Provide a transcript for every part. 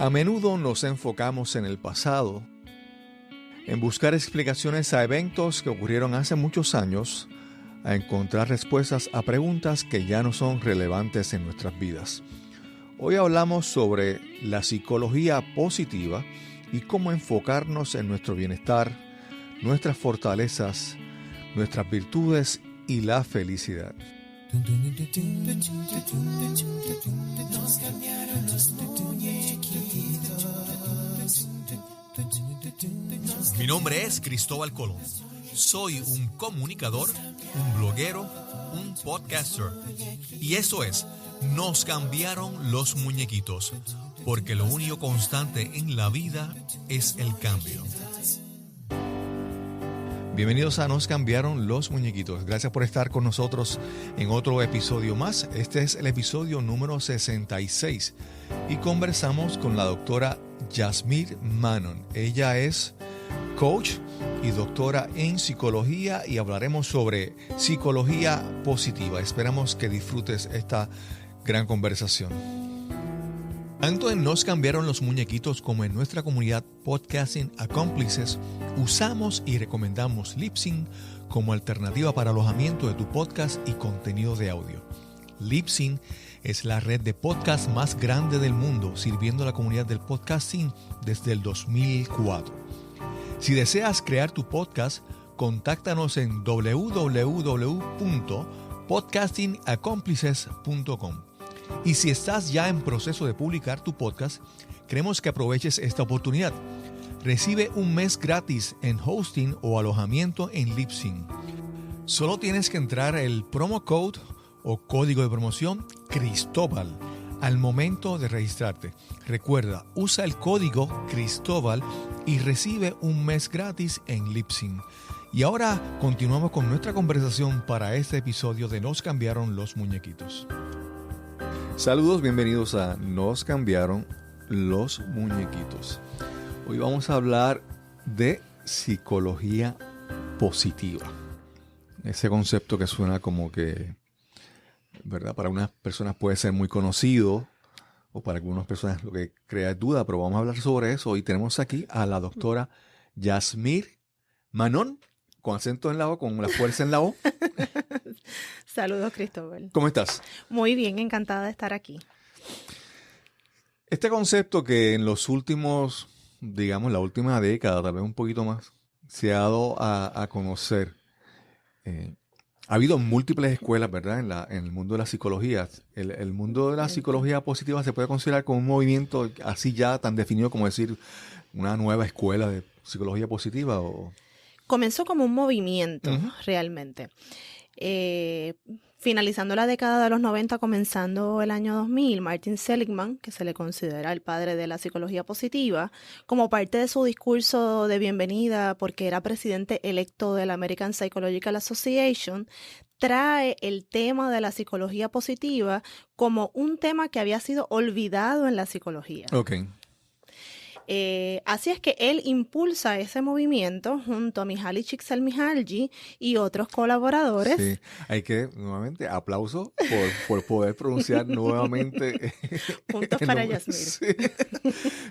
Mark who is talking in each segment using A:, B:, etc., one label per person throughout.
A: A menudo nos enfocamos en el pasado, en buscar explicaciones a eventos que ocurrieron hace muchos años, a encontrar respuestas a preguntas que ya no son relevantes en nuestras vidas. Hoy hablamos sobre la psicología positiva y cómo enfocarnos en nuestro bienestar, nuestras fortalezas, nuestras virtudes y la felicidad. Nos cambiaron los muñequitos. Mi nombre es Cristóbal Colón. Soy un comunicador, un bloguero, un podcaster. Y eso es, nos cambiaron los muñequitos, porque lo único constante en la vida es el cambio. Bienvenidos a Nos cambiaron los muñequitos. Gracias por estar con nosotros en otro episodio más. Este es el episodio número 66 y conversamos con la doctora Yasmir Manon. Ella es coach y doctora en psicología y hablaremos sobre psicología positiva. Esperamos que disfrutes esta gran conversación. Tanto en Nos cambiaron los muñequitos como en nuestra comunidad Podcasting Accomplices, usamos y recomendamos Libsyn como alternativa para alojamiento de tu podcast y contenido de audio. Libsyn es la red de podcast más grande del mundo, sirviendo a la comunidad del podcasting desde el 2004. Si deseas crear tu podcast, contáctanos en www.podcastingaccomplices.com. Y si estás ya en proceso de publicar tu podcast, queremos que aproveches esta oportunidad. Recibe un mes gratis en hosting o alojamiento en Libsyn. Solo tienes que entrar el promo code o código de promoción Cristóbal al momento de registrarte. Recuerda, usa el código Cristóbal y recibe un mes gratis en Libsyn. Y ahora continuamos con nuestra conversación para este episodio de Nos cambiaron los muñequitos. Saludos, bienvenidos a Nos cambiaron los muñequitos. Hoy vamos a hablar de psicología positiva. Ese concepto que suena como que, ¿verdad? Para unas personas puede ser muy conocido o para algunas personas lo que crea duda, pero vamos a hablar sobre eso. Hoy tenemos aquí a la doctora Yasmir Manon, con acento en la O, con la fuerza en la O.
B: Saludos, Cristóbal.
A: ¿Cómo estás?
B: Muy bien, encantada de estar aquí.
A: Este concepto que en los últimos, digamos, la última década, tal vez un poquito más, se ha dado a conocer. Ha habido múltiples escuelas, ¿verdad? En el mundo de la psicología. El mundo de la psicología positiva se puede considerar como un movimiento así ya tan definido como decir una nueva escuela de psicología positiva. ¿O?
B: Comenzó como un movimiento, realmente. Finalizando la década de los 90, comenzando el año 2000, Martin Seligman, que se le considera el padre de la psicología positiva, como parte de su discurso de bienvenida, porque era presidente electo de la American Psychological Association, trae el tema de la psicología positiva como un tema que había sido olvidado en la psicología.
A: Okay.
B: Así es que él impulsa ese movimiento junto a Mihaly Csikszentmihalyi y otros colaboradores.
A: Sí, hay que, nuevamente, aplauso por poder pronunciar nuevamente.
B: Puntos para Yasmir.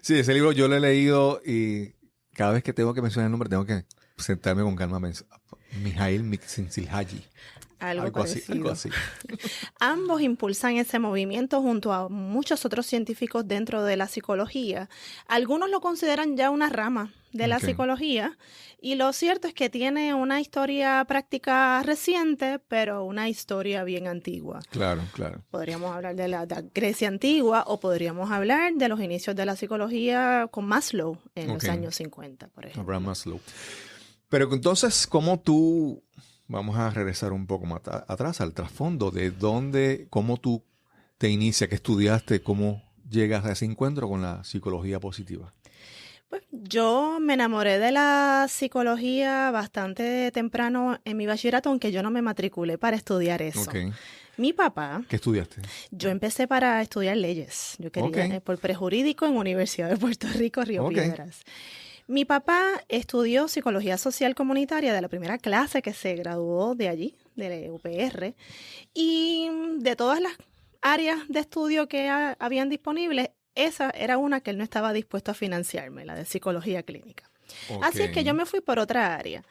A: Sí, ese libro yo lo he leído y cada vez que tengo que mencionar el nombre tengo que sentarme con calma. Mihaly Csikszentmihalyi. Algo así.
B: Ambos impulsan ese movimiento junto a muchos otros científicos dentro de la psicología. Algunos lo consideran ya una rama de la psicología y lo cierto es que tiene una historia práctica reciente, pero una historia bien antigua.
A: Claro.
B: Podríamos hablar de la Grecia antigua o podríamos hablar de los inicios de la psicología con Maslow en los años 50, por ejemplo.
A: Abraham Maslow. Pero entonces, ¿cómo tú... Vamos a regresar un poco más atrás al trasfondo de cómo tú te inicias, qué estudiaste, cómo llegas a ese encuentro con la psicología positiva.
B: Pues yo me enamoré de la psicología bastante temprano en mi bachillerato, aunque yo no me matriculé para estudiar eso.
A: Okay.
B: Mi papá...
A: ¿Qué estudiaste?
B: Yo empecé para estudiar leyes. Yo quería por prejurídico en Universidad de Puerto Rico, Río Piedras. Mi papá estudió psicología social comunitaria de la primera clase que se graduó de allí, de la UPR, y de todas las áreas de estudio que habían disponibles, esa era una que él no estaba dispuesto a financiarme, la de psicología clínica.
A: Ok.
B: Así es que yo me fui por otra área.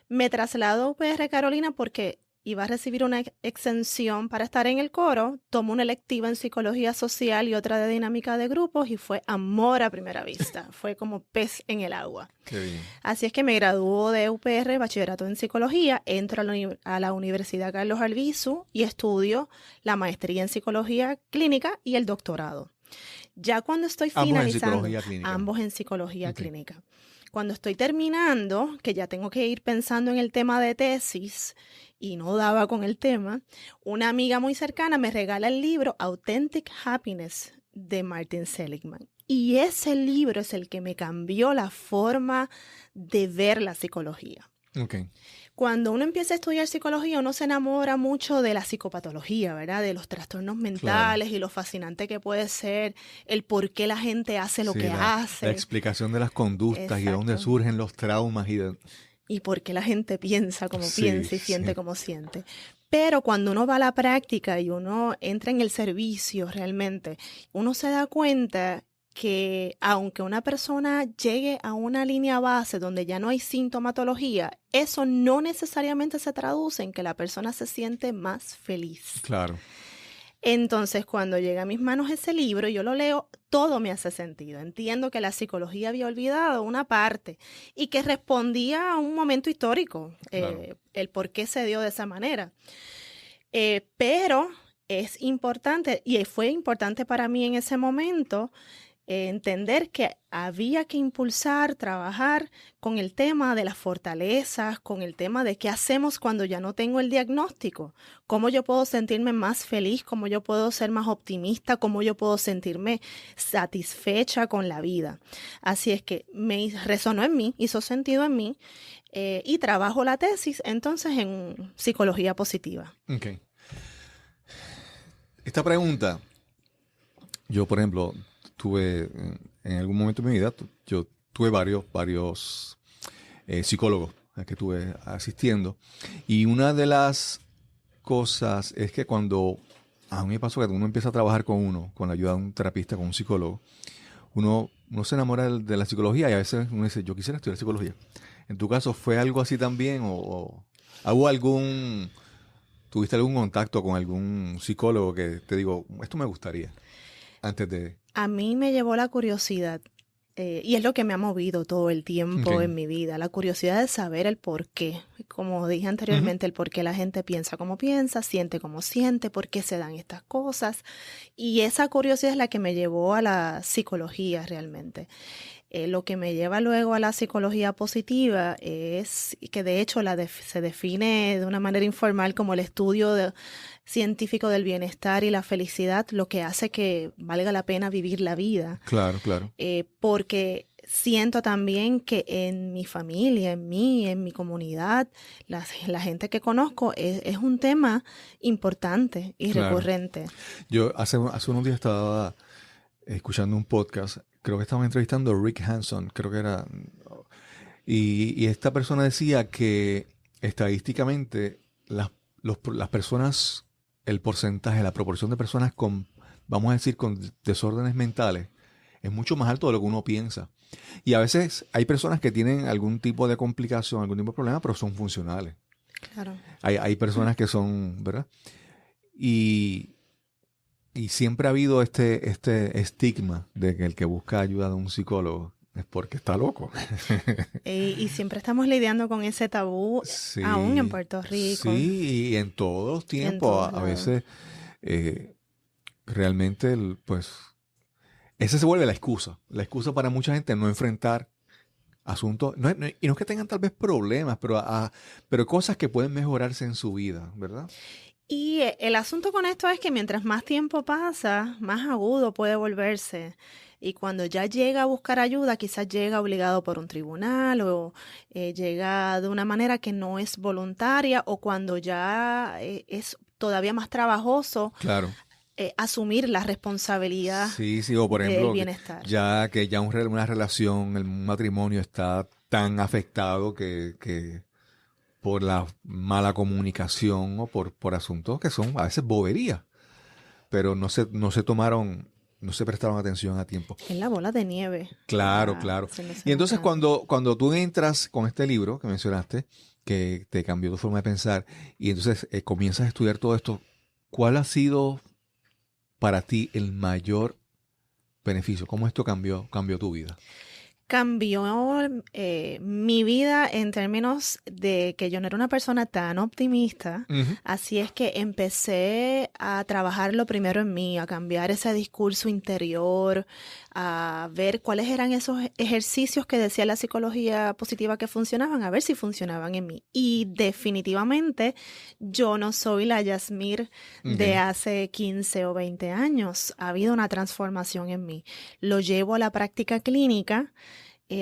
B: Me trasladó a UPR Carolina porque iba a recibir una exención para estar en el coro. Tomé una electiva en psicología social y otra de dinámica de grupos y fue amor a primera vista. Fue como pez en el agua.
A: Qué bien.
B: Así es que me graduó de UPR, bachillerato en psicología, entro a la Universidad Carlos Albizu y estudio la maestría en psicología clínica y el doctorado. Ya cuando estoy finalizando, ambos en psicología clínica. Cuando estoy terminando, que ya tengo que ir pensando en el tema de tesis y no daba con el tema, una amiga muy cercana me regala el libro Authentic Happiness de Martin Seligman. Y ese libro es el que me cambió la forma de ver la psicología.
A: Okay.
B: Cuando uno empieza a estudiar psicología, uno se enamora mucho de la psicopatología, ¿verdad? De los trastornos mentales y lo fascinante que puede ser el por qué la gente hace lo que hace.
A: La explicación de las conductas. Exacto. Y de dónde surgen los traumas.
B: Y por qué la gente piensa como piensa y siente como siente. Pero cuando uno va a la práctica y uno entra en el servicio realmente, uno se da cuenta que aunque una persona llegue a una línea base donde ya no hay sintomatología, eso no necesariamente se traduce en que la persona se siente más feliz.
A: Claro.
B: Entonces, cuando llega a mis manos ese libro, yo lo leo, todo me hace sentido. Entiendo que la psicología había olvidado una parte y que respondía a un momento histórico, claro. El por qué se dio de esa manera. Pero es importante, y fue importante para mí en ese momento, entender que había que impulsar, trabajar con el tema de las fortalezas, con el tema de qué hacemos cuando ya no tengo el diagnóstico, cómo yo puedo sentirme más feliz, cómo yo puedo ser más optimista, cómo yo puedo sentirme satisfecha con la vida. Así es que me resonó en mí, hizo sentido en mí y trabajo la tesis entonces en psicología positiva.
A: Okay. Esta pregunta, yo por ejemplo, tuve en algún momento de mi vida, yo tuve varios psicólogos a que estuve asistiendo. Y una de las cosas es que cuando a mí me pasó que uno empieza a trabajar con la ayuda de un terapista, con un psicólogo, uno se enamora de la psicología y a veces uno dice, yo quisiera estudiar psicología. ¿En tu caso fue algo así también? ¿O tuviste algún contacto con algún psicólogo que te digo, esto me gustaría antes de...?
B: A mí me llevó la curiosidad, y es lo que me ha movido todo el tiempo en mi vida, la curiosidad de saber el por qué. Como dije anteriormente, el por qué la gente piensa como piensa, siente como siente, por qué se dan estas cosas. Y esa curiosidad es la que me llevó a la psicología realmente. Lo que me lleva luego a la psicología positiva es que de hecho se define de una manera informal como el estudio científico del bienestar y la felicidad, lo que hace que valga la pena vivir la vida.
A: Claro, claro.
B: Porque siento también que en mi familia, en mi comunidad, la gente que conozco es un tema importante y recurrente.
A: Yo hace unos días estaba escuchando un podcast. Creo que estaban entrevistando a Rick Hanson, creo que era. Y esta persona decía que estadísticamente las personas, el porcentaje, la proporción de personas con, vamos a decir, con desórdenes mentales es mucho más alto de lo que uno piensa. Y a veces hay personas que tienen algún tipo de complicación, algún tipo de problema, pero son funcionales.
B: Claro.
A: Hay personas que son, ¿verdad? Y siempre ha habido este estigma de que el que busca ayuda de un psicólogo es porque está loco.
B: Y siempre estamos lidiando con ese tabú, aún en Puerto Rico.
A: Sí, y en todos los tiempos. A veces, realmente, pues, esa se vuelve la excusa. La excusa para mucha gente no enfrentar asuntos, y no es que tengan tal vez problemas, pero cosas que pueden mejorarse en su vida, ¿verdad?
B: Y el asunto con esto es que mientras más tiempo pasa, más agudo puede volverse. Y cuando ya llega a buscar ayuda, quizás llega obligado por un tribunal o llega de una manera que no es voluntaria o cuando ya es todavía más trabajoso asumir la responsabilidad
A: o por ejemplo,
B: del bienestar.
A: Ya una relación, un matrimonio está tan afectado que por la mala comunicación o por asuntos que son a veces boberías, pero no se tomaron no se prestaron atención a tiempo.
B: Es la bola de nieve.
A: Claro, claro. Y entonces cuando tú entras con este libro que mencionaste, que te cambió tu forma de pensar, y entonces comienzas a estudiar todo esto, ¿cuál ha sido para ti el mayor beneficio? ¿Cómo esto cambió tu vida?
B: Cambió mi vida en términos de que yo no era una persona tan optimista, así es que empecé a trabajar lo primero en mí, a cambiar ese discurso interior, a ver cuáles eran esos ejercicios que decía la psicología positiva que funcionaban, a ver si funcionaban en mí. Y definitivamente yo no soy la Yasmir de hace 15 o 20 años. Ha habido una transformación en mí. Lo llevo a la práctica clínica.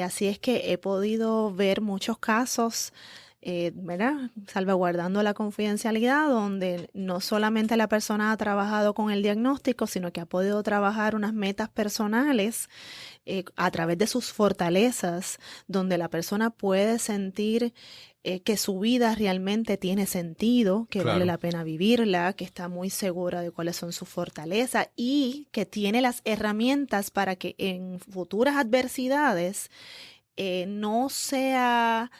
B: Así es que he podido ver muchos casos, ¿verdad? Salvaguardando la confidencialidad, donde no solamente la persona ha trabajado con el diagnóstico, sino que ha podido trabajar unas metas personales a través de sus fortalezas, donde la persona puede sentir que su vida realmente tiene sentido, que vale la pena vivirla, que está muy segura de cuáles son sus fortalezas y que tiene las herramientas para que en futuras adversidades no sea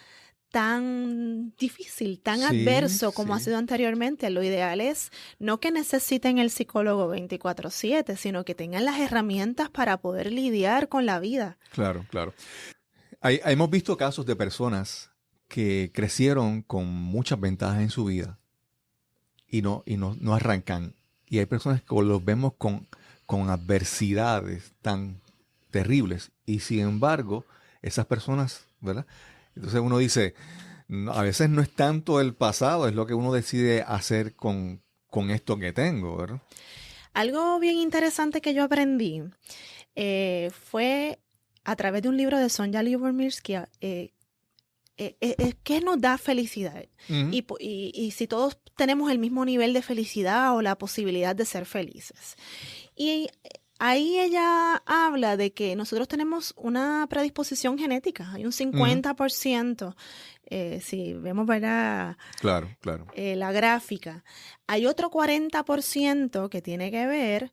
B: tan difícil, tan adverso como ha sido anteriormente. Lo ideal es no que necesiten el psicólogo 24/7, sino que tengan las herramientas para poder lidiar con la vida.
A: Claro, claro. Hemos visto casos de personas que crecieron con muchas ventajas en su vida y no arrancan. Y hay personas que los vemos con adversidades tan terribles y sin embargo, esas personas, ¿verdad? Entonces uno dice, no, a veces no es tanto el pasado, es lo que uno decide hacer con esto que tengo, ¿verdad?
B: Algo bien interesante que yo aprendí fue a través de un libro de Sonja Lyubomirsky, ¿qué nos da felicidad? Y si todos tenemos el mismo nivel de felicidad o la posibilidad de ser felices. Y ahí ella habla de que nosotros tenemos una predisposición genética, hay un 50%, si vemos, ¿verdad?
A: Claro.
B: La gráfica. Hay otro 40% que tiene que ver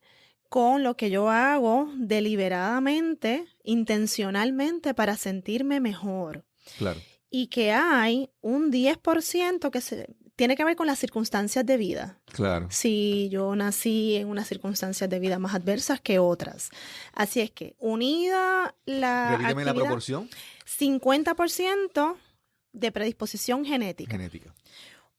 B: con lo que yo hago deliberadamente, intencionalmente para sentirme mejor.
A: Claro.
B: Y que hay un 10% que tiene que ver con las circunstancias de vida.
A: Claro.
B: Si yo nací en unas circunstancias de vida más adversas que otras. Así es que unida la
A: Repíteme
B: actividad,
A: la proporción.
B: 50% de predisposición genética.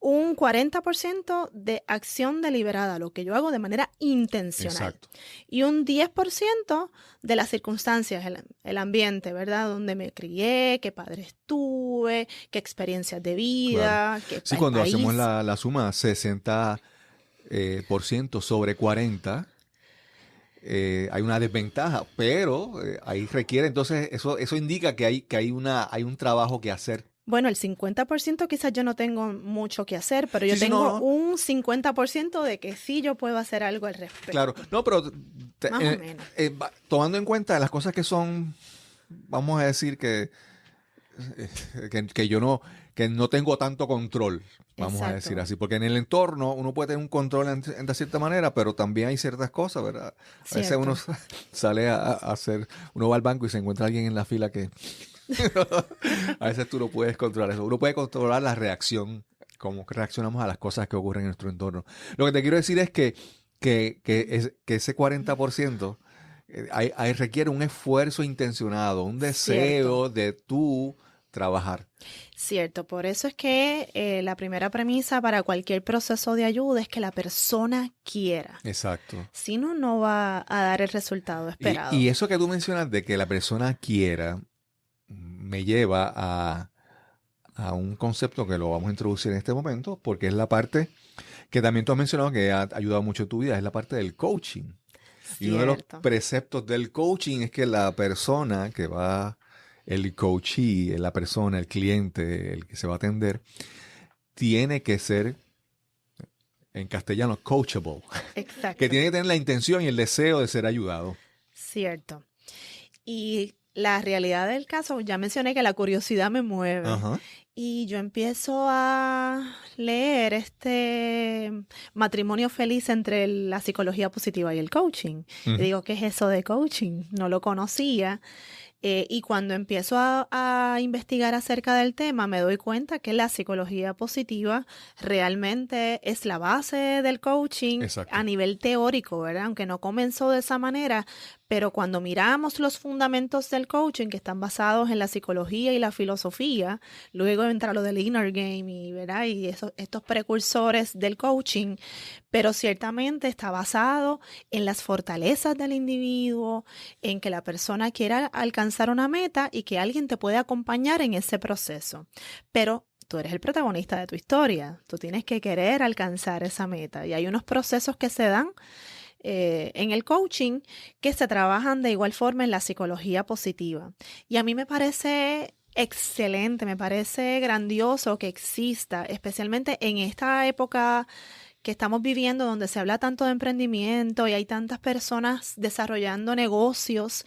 B: Un 40% de acción deliberada, lo que yo hago de manera intencional.
A: Exacto.
B: Y un 10% de las circunstancias, el ambiente, ¿verdad? Donde me crié, qué padres tuve, qué experiencias de vida, qué
A: sí, cuando
B: país.
A: hacemos la suma, 60% sobre 40%, hay una desventaja, pero ahí requiere, entonces, eso indica que hay un trabajo que hacer.
B: Bueno, el 50% quizás yo no tengo mucho que hacer, pero yo tengo un 50% de que sí yo puedo hacer algo al respecto.
A: Claro, no, pero
B: más o menos.
A: Tomando en cuenta las cosas que son, vamos a decir que yo no tengo tanto control, vamos a decir así, porque en el entorno uno puede tener un control de cierta manera, pero también hay ciertas cosas, ¿verdad? A veces uno sale a hacer, uno va al banco y se encuentra alguien en la fila que a veces tú no puedes controlar eso. Uno puede controlar la reacción, cómo reaccionamos a las cosas que ocurren en nuestro entorno. Lo que te quiero decir es que ese 40% requiere un esfuerzo intencionado, un deseo de tú trabajar.
B: Cierto, por eso es que la primera premisa para cualquier proceso de ayuda es que la persona quiera.
A: Exacto.
B: Si no, no va a dar el resultado esperado.
A: Y eso que tú mencionas de que la persona quiera me lleva a un concepto que lo vamos a introducir en este momento, porque es la parte que también tú has mencionado que ha ayudado mucho en tu vida, es la parte del coaching. Cierto. Y uno de los preceptos del coaching es que la persona que va, el coachee, la persona, el cliente, el que se va a atender, tiene que ser, en castellano, coachable.
B: Exacto.
A: Que tiene que tener la intención y el deseo de ser ayudado.
B: Cierto. Y la realidad del caso, ya mencioné que la curiosidad me mueve. Y yo empiezo a leer este matrimonio feliz entre la psicología positiva y el coaching. Y digo, ¿qué es eso de coaching? No lo conocía. Y cuando empiezo a investigar acerca del tema, me doy cuenta que la psicología positiva realmente es la base del coaching. Exacto. A nivel teórico, ¿verdad? Aunque no comenzó de esa manera, pero cuando miramos los fundamentos del coaching que están basados en la psicología y la filosofía, luego entra lo del inner game y, ¿verdad? Y estos precursores del coaching, pero ciertamente está basado en las fortalezas del individuo, en que la persona quiera alcanzar una meta y que alguien te puede acompañar en ese proceso. Pero tú eres el protagonista de tu historia, tú tienes que querer alcanzar esa meta y hay unos procesos que se dan en el coaching que se trabajan de igual forma en la psicología positiva. Y a mí me parece excelente, me parece grandioso que exista, especialmente en esta época que estamos viviendo donde se habla tanto de emprendimiento y hay tantas personas desarrollando negocios.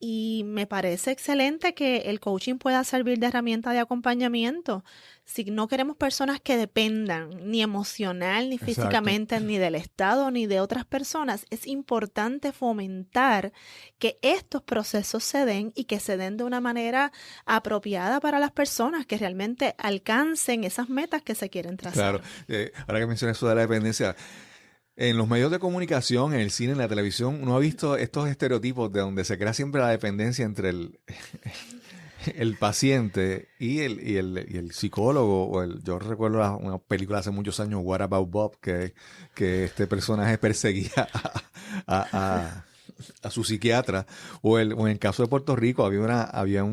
B: Y me parece excelente que el coaching pueda servir de herramienta de acompañamiento. Si no queremos personas que dependan ni emocional, ni físicamente, ni del Estado, ni de otras personas, es importante fomentar que estos procesos se den y que se den de una manera apropiada para las personas, que realmente alcancen esas metas que se quieren trazar.
A: Claro, ahora que mencionas eso de la dependencia, en los medios de comunicación, en el cine, en la televisión, uno ha visto estos estereotipos de donde se crea siempre la dependencia entre el paciente y el psicólogo. Yo recuerdo una película hace muchos años, What About Bob, que este personaje perseguía a su psiquiatra. O en el caso de Puerto Rico había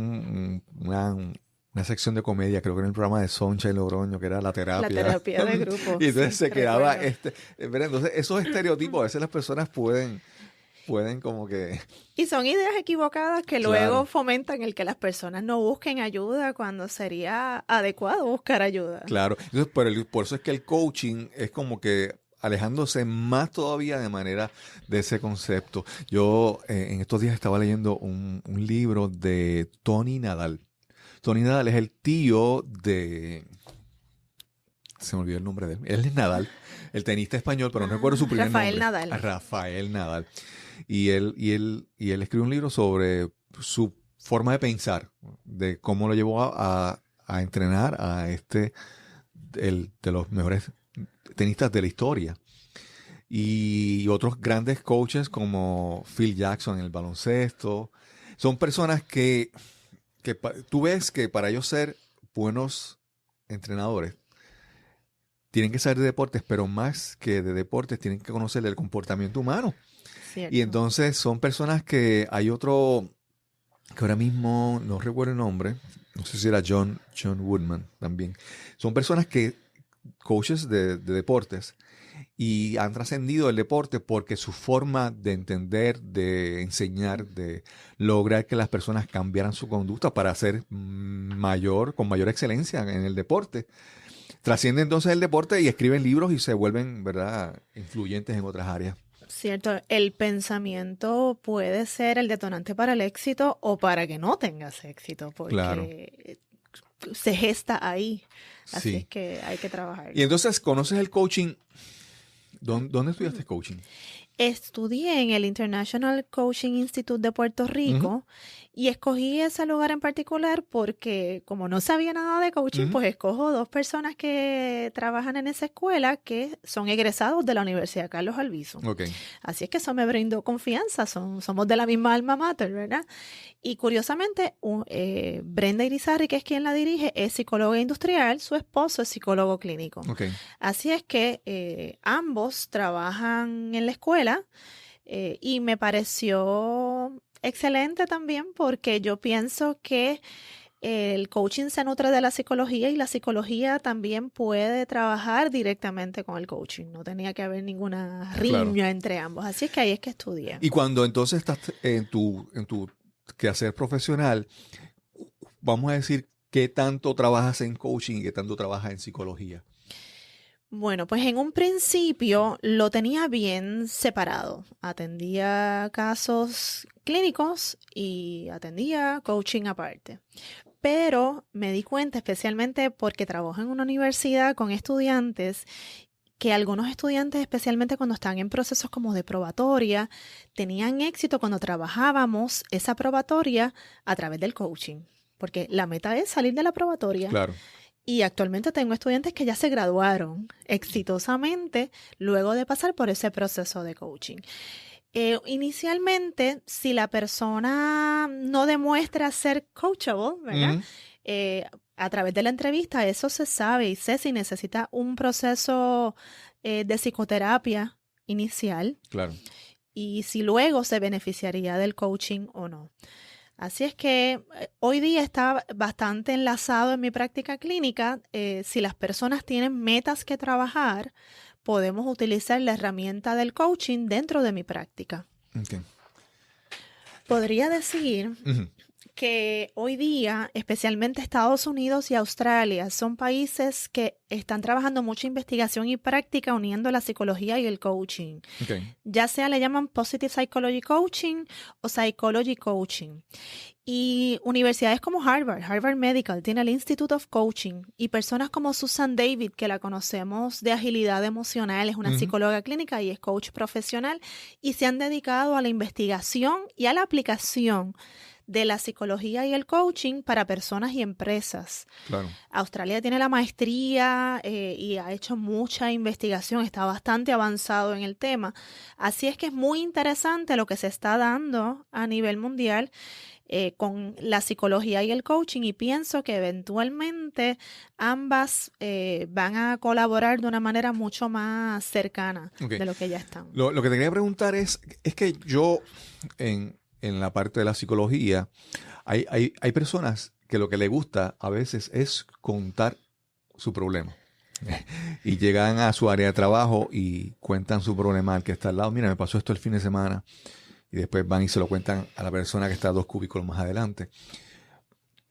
A: una sección de comedia, creo que en el programa de Soncha y Logroño, que era la terapia.
B: La terapia de grupo.
A: Y entonces se quedaba entonces esos estereotipos a veces las personas pueden como que...
B: Y son ideas equivocadas que luego fomentan el que las personas no busquen ayuda cuando sería adecuado buscar ayuda.
A: Claro. Entonces, por eso es que el coaching es como que alejándose más todavía de ese concepto. Yo en estos días estaba leyendo un libro de Tony Nadal. Tony Nadal es el tío de... Se me olvidó el nombre de él. Él es Nadal, el tenista español, pero no recuerdo su primer nombre. Rafael Nadal. Y él escribió un libro sobre su forma de pensar, de cómo lo llevó a entrenar a de los mejores tenistas de la historia. Y otros grandes coaches como Phil Jackson en el baloncesto. Son personas que tú ves que para ellos ser buenos entrenadores tienen que saber de deportes, pero más que de deportes tienen que conocer el comportamiento humano. Cierto. Y entonces son personas que hay otro que ahora mismo no recuerdo el nombre, no sé si era John Woodman también. Son personas coaches de deportes, y han trascendido el deporte porque su forma de entender, de enseñar, de lograr que las personas cambiaran su conducta para ser con mayor excelencia en el deporte. Trascienden entonces el deporte y escriben libros y se vuelven, ¿verdad?, influyentes en otras áreas.
B: Cierto, el pensamiento puede ser el detonante para el éxito o para que no tengas éxito, porque se gesta ahí. Así es que hay que trabajar.
A: Y entonces, ¿conoces el coaching? ¿Dónde estudiaste coaching?
B: Estudié en el International Coaching Institute de Puerto Rico y escogí ese lugar en particular porque como no sabía nada de coaching, pues escojo 2 personas que trabajan en esa escuela que son egresados de la Universidad Carlos Albizu. Okay. Así es que eso me brindó confianza, somos de la misma alma mater, ¿verdad? Y curiosamente, Brenda Irizarry, que es quien la dirige, es psicóloga industrial, su esposo es psicólogo clínico. Okay. Así es que ambos trabajan en la escuela y me pareció excelente también porque yo pienso que el coaching se nutre de la psicología y la psicología también puede trabajar directamente con el coaching. No tenía que haber ninguna riña entre ambos. Así es que ahí es que estudié.
A: Y cuando entonces estás en tu quehacer profesional, vamos a decir, ¿qué tanto trabajas en coaching y qué tanto trabajas en psicología?
B: Bueno, pues en un principio lo tenía bien separado. Atendía casos clínicos y atendía coaching aparte. pero me di cuenta, especialmente porque trabajo en una universidad con estudiantes, que algunos estudiantes, especialmente cuando están en procesos como de probatoria, tenían éxito cuando trabajábamos esa probatoria a través del coaching, porque la meta es salir de la probatoria.
A: Claro.
B: Y actualmente tengo estudiantes que ya se graduaron exitosamente luego de pasar por ese proceso de coaching. Inicialmente, si la persona no demuestra ser coachable, ¿verdad? A través de la entrevista, eso se sabe y sé si necesita un proceso de psicoterapia inicial.
A: Claro.
B: Y si luego se beneficiaría del coaching o no. Así es que hoy día está bastante enlazado en mi práctica clínica. Si las personas tienen metas que trabajar, podemos utilizar la herramienta del coaching dentro de mi práctica.
A: Okay.
B: Podría decir que hoy día, especialmente Estados Unidos y Australia, son países que están trabajando mucha investigación y práctica uniendo la psicología y el coaching.
A: Okay.
B: Ya sea le llaman Positive Psychology Coaching o Psychology Coaching. Y universidades como Harvard Medical, tiene el Institute of Coaching, y personas como Susan David, que la conocemos de agilidad emocional, es una psicóloga clínica y es coach profesional, y se han dedicado a la investigación y a la aplicación de la psicología y el coaching para personas y empresas.
A: Claro.
B: Australia tiene la maestría y ha hecho mucha investigación, está bastante avanzado en el tema. Así es que es muy interesante lo que se está dando a nivel mundial con la psicología y el coaching, y pienso que eventualmente ambas van a colaborar de una manera mucho más cercana de lo que ya están.
A: Lo que te quería preguntar es que yo en la parte de la psicología hay personas que lo que les gusta a veces es contar su problema. Y llegan a su área de trabajo y cuentan su problema al que está al lado. Mira, me pasó esto el fin de semana. Y después van y se lo cuentan a la persona que está 2 cubículos más adelante.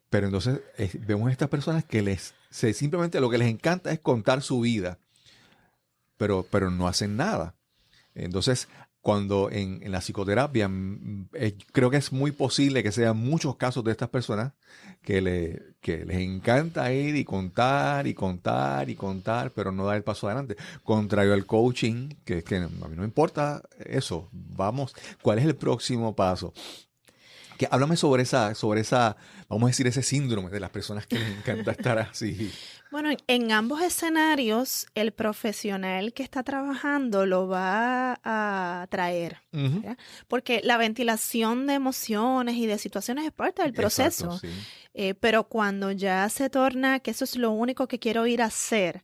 A: Pero entonces vemos a estas personas que simplemente lo que les encanta es contar su vida, pero no hacen nada. Entonces, cuando en la psicoterapia, creo que es muy posible que sean muchos casos de estas personas que les encanta ir y contar, pero no dar el paso adelante. Contrario al coaching, que a mí no me importa eso. Vamos, ¿cuál es el próximo paso? Háblame sobre esa, vamos a decir, ese síndrome de las personas que les encanta estar así.
B: Bueno, en ambos escenarios, el profesional que está trabajando lo va a traer, ¿verdad? Porque la ventilación de emociones y de situaciones es parte del proceso.
A: Exacto, sí.
B: Pero cuando ya se torna que eso es lo único que quiero ir a hacer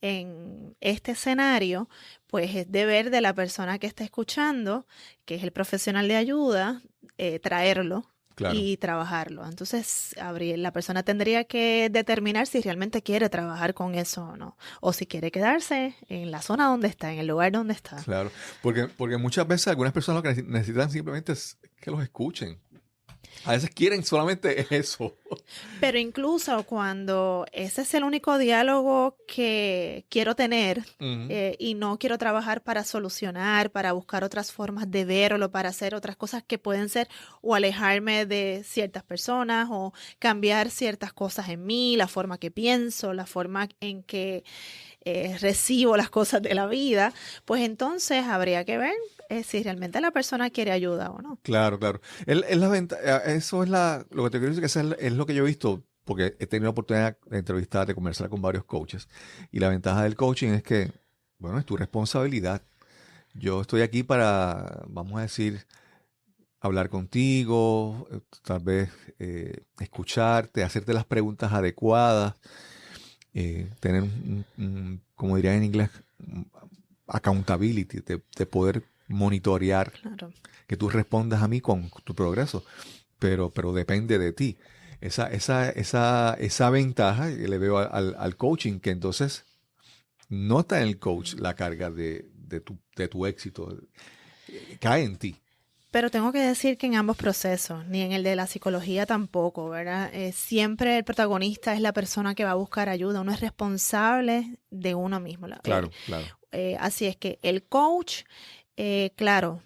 B: en este escenario, pues es deber de la persona que está escuchando, que es el profesional de ayuda, traerlo. Claro. Y trabajarlo. Entonces, la persona tendría que determinar si realmente quiere trabajar con eso o no. O si quiere quedarse en la zona donde está, en el lugar donde está.
A: Claro, porque muchas veces algunas personas lo que necesitan simplemente es que los escuchen. A veces quieren solamente eso.
B: Pero incluso cuando ese es el único diálogo que quiero tener y no quiero trabajar para solucionar, para buscar otras formas de verlo, para hacer otras cosas que pueden ser o alejarme de ciertas personas o cambiar ciertas cosas en mí, la forma que pienso, la forma en que recibo las cosas de la vida, pues entonces habría que ver si realmente la persona quiere ayuda o no.
A: Claro. Eso es lo que te quiero decir, que eso es lo que yo he visto, porque he tenido la oportunidad de entrevistar, de conversar con varios coaches. Y la ventaja del coaching es que, bueno, es tu responsabilidad. Yo estoy aquí para, vamos a decir, hablar contigo, tal vez escucharte, hacerte las preguntas adecuadas, tener, como diría en inglés, accountability, de poder monitorear, claro, que tú respondas a mí con tu progreso, pero depende de ti. Esa ventaja que le veo al coaching, que entonces no está en el coach la carga de tu éxito, cae en ti.
B: Pero tengo que decir que en ambos procesos, ni en el de la psicología tampoco, ¿verdad? Siempre el protagonista es la persona que va a buscar ayuda. Uno es responsable de uno mismo.
A: Claro.
B: Así es que el coach, claro,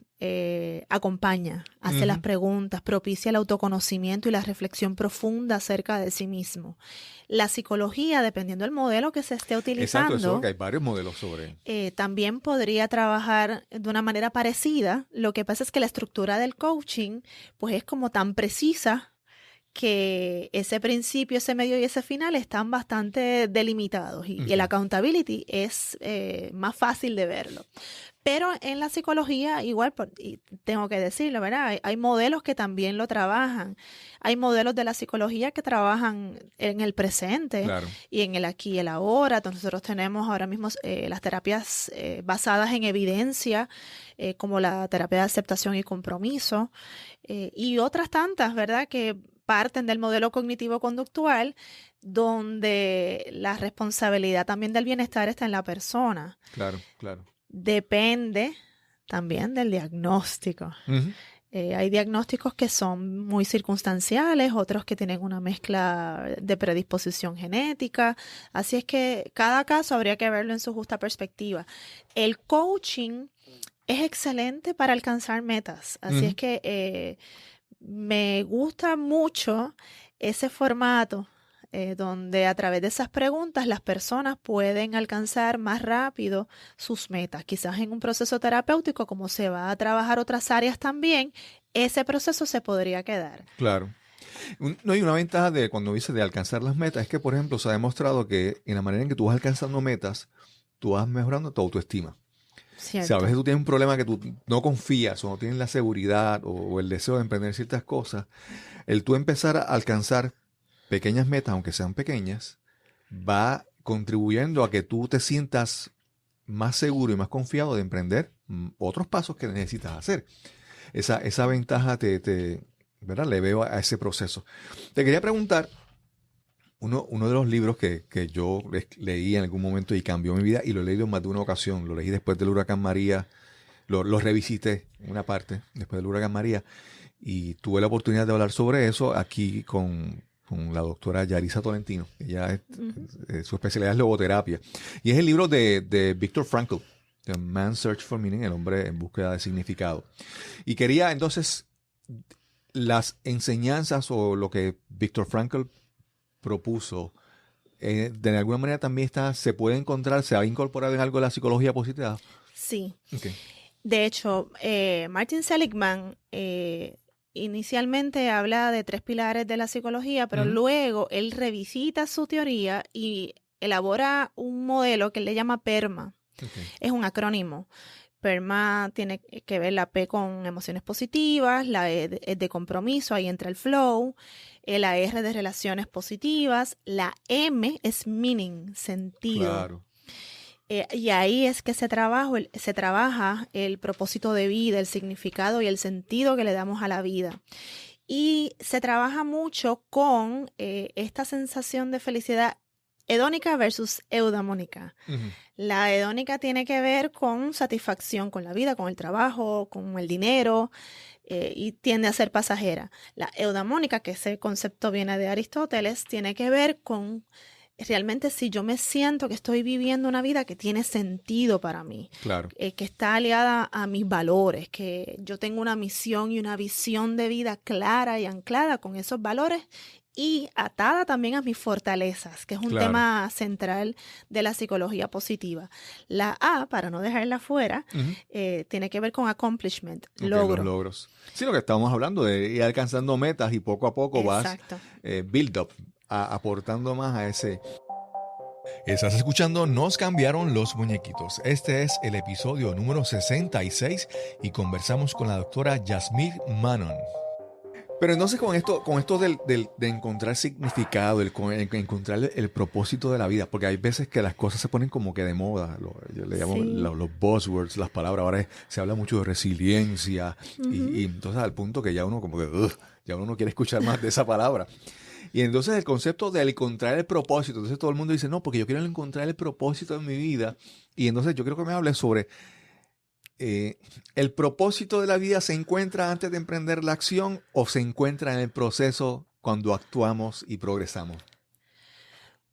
B: acompaña, hace las preguntas, propicia el autoconocimiento y la reflexión profunda acerca de sí mismo. La psicología, dependiendo del modelo que se esté utilizando,
A: exacto, eso, que hay varios modelos sobre.
B: También podría trabajar de una manera parecida. Lo que pasa es que la estructura del coaching, pues es como tan precisa que ese principio, ese medio y ese final están bastante delimitados y el accountability es más fácil de verlo. Pero en la psicología, igual, y tengo que decirlo, ¿verdad? Hay modelos que también lo trabajan. Hay modelos de la psicología que trabajan en el presente y en el aquí y el ahora. Entonces, nosotros tenemos ahora mismo las terapias basadas en evidencia, como la terapia de aceptación y compromiso, y otras tantas, ¿verdad?, que parten del modelo cognitivo-conductual, donde la responsabilidad también del bienestar está en la persona.
A: Claro, claro.
B: Depende también del diagnóstico. Hay diagnósticos que son muy circunstanciales, otros que tienen una mezcla de predisposición genética. Así es que cada caso habría que verlo en su justa perspectiva. El coaching es excelente para alcanzar metas. Así es que me gusta mucho ese formato donde a través de esas preguntas las personas pueden alcanzar más rápido sus metas. Quizás en un proceso terapéutico, como se va a trabajar otras áreas también, ese proceso se podría quedar.
A: Claro. No hay una ventaja de cuando dice de alcanzar las metas, es que, por ejemplo, se ha demostrado que en la manera en que tú vas alcanzando metas, tú vas mejorando tu autoestima.
B: Cierto.
A: Si a veces tú tienes un problema que tú no confías o no tienes la seguridad o el deseo de emprender ciertas cosas, el tú empezar a alcanzar pequeñas metas, aunque sean pequeñas, va contribuyendo a que tú te sientas más seguro y más confiado de emprender otros pasos que necesitas hacer. Esa ventaja ¿verdad?, le veo a ese proceso. Te quería preguntar, uno de los libros que yo leí en algún momento y cambió mi vida, y lo he leído en más de una ocasión, lo leí después del huracán María, lo revisité en una parte después del huracán María, y tuve la oportunidad de hablar sobre eso aquí con la doctora Yarisa Tolentino. Ella su especialidad es logoterapia. Y es el libro de Viktor Frankl, The Man's Search for Meaning, el hombre en búsqueda de significado. Y quería entonces las enseñanzas o lo que Viktor Frankl propuso, de alguna manera también se puede encontrar, se ha incorporado en algo de la psicología positiva.
B: Sí.
A: Okay.
B: De hecho, Martin Seligman inicialmente habla de 3 pilares de la psicología, pero luego él revisita su teoría y elabora un modelo que él le llama PERMA. Okay. Es un acrónimo. PERMA tiene que ver la P con emociones positivas, la E es de compromiso, ahí entra el flow, la R de relaciones positivas, la M es meaning, sentido.
A: Claro.
B: Y ahí es que se trabaja el propósito de vida, el significado y el sentido que le damos a la vida. Y se trabaja mucho con esta sensación de felicidad hedónica versus eudamónica. La hedónica tiene que ver con satisfacción con la vida, con el trabajo, con el dinero, y tiende a ser pasajera. La eudamónica, que ese concepto viene de Aristóteles, tiene que ver con realmente si yo me siento que estoy viviendo una vida que tiene sentido para mí,
A: claro,
B: que está aliada a mis valores, que yo tengo una misión y una visión de vida clara y anclada con esos valores y atada también a mis fortalezas, que es un tema central de la psicología positiva. La A, para no dejarla fuera, tiene que ver con accomplishment, logro.
A: Los logros. Sí, lo que estábamos hablando de ir alcanzando metas y poco a poco vas build up, aportando más a ese. Estás escuchando Nos cambiaron los muñequitos. Este es el episodio número 66 y conversamos con la doctora Yasmir Manon. Pero entonces con esto de encontrar significado, encontrar el propósito de la vida, porque hay veces que las cosas se ponen como que de moda, yo le llamo los buzzwords, las palabras, ahora se habla mucho de resiliencia y entonces al punto que ya uno como que ya uno no quiere escuchar más de esa palabra. Y entonces el concepto de encontrar el propósito, entonces todo el mundo dice, no, porque yo quiero encontrar el propósito de mi vida, y entonces yo creo que me hables sobre ¿el propósito de la vida se encuentra antes de emprender la acción o se encuentra en el proceso cuando actuamos y progresamos?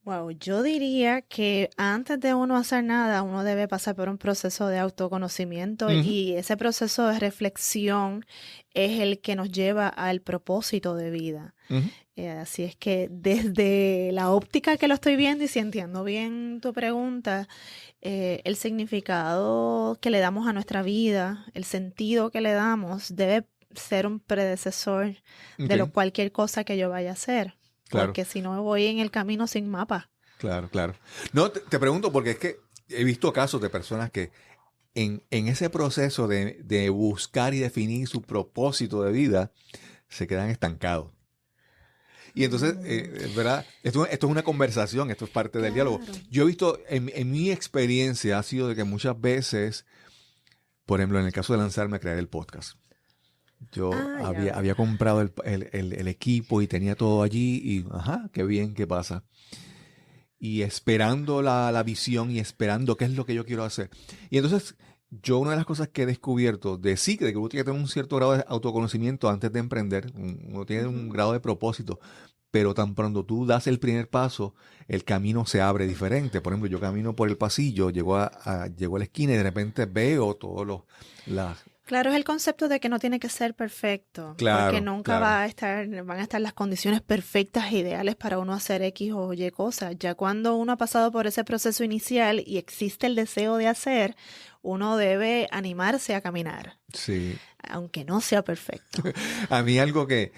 B: Wow, yo diría que antes de uno hacer nada, uno debe pasar por un proceso de autoconocimiento
A: Ujú,
B: y ese proceso de reflexión es el que nos lleva al propósito de vida.
A: ujú.
B: Así es que desde la óptica que lo estoy viendo y si entiendo bien tu pregunta, el significado que le damos a nuestra vida, el sentido que le damos, debe ser un predecesor de
A: Ok,
B: cualquier cosa que yo vaya a hacer,
A: claro,
B: porque si no voy en el camino sin mapa.
A: claro, claro. No, te pregunto porque es que he visto casos de personas que en ese proceso de buscar y definir su propósito de vida, se quedan estancados. Y entonces,
B: Mm,
A: ¿verdad? Esto es una conversación, esto es parte del diálogo.
B: claro.
A: Yo he visto, en mi experiencia, ha sido de que muchas veces, por ejemplo, en el caso de lanzarme a crear el podcast, yo
B: Ah, ya
A: había
B: veo.
A: comprado el equipo y tenía todo allí y, ajá, qué bien, qué pasa. Y esperando la visión y esperando qué es lo que yo quiero hacer. Y entonces, yo una de las cosas que he descubierto de sí, de que uno tiene que tener un cierto grado de autoconocimiento antes de emprender, uno tiene un
B: Ujú.
A: grado de propósito, pero tan pronto tú das el primer paso, el camino se abre diferente. Por ejemplo, yo camino por el pasillo, llego a la esquina y de repente veo todos las...
B: Claro, es el concepto de que no tiene que ser perfecto, porque
A: Claro,
B: nunca
A: claro.
B: van a estar las condiciones perfectas, ideales para uno hacer X o Y cosas. Ya cuando uno ha pasado por ese proceso inicial y existe el deseo de hacer, uno debe animarse a caminar,
A: Sí.
B: aunque no sea perfecto.
A: A mí algo que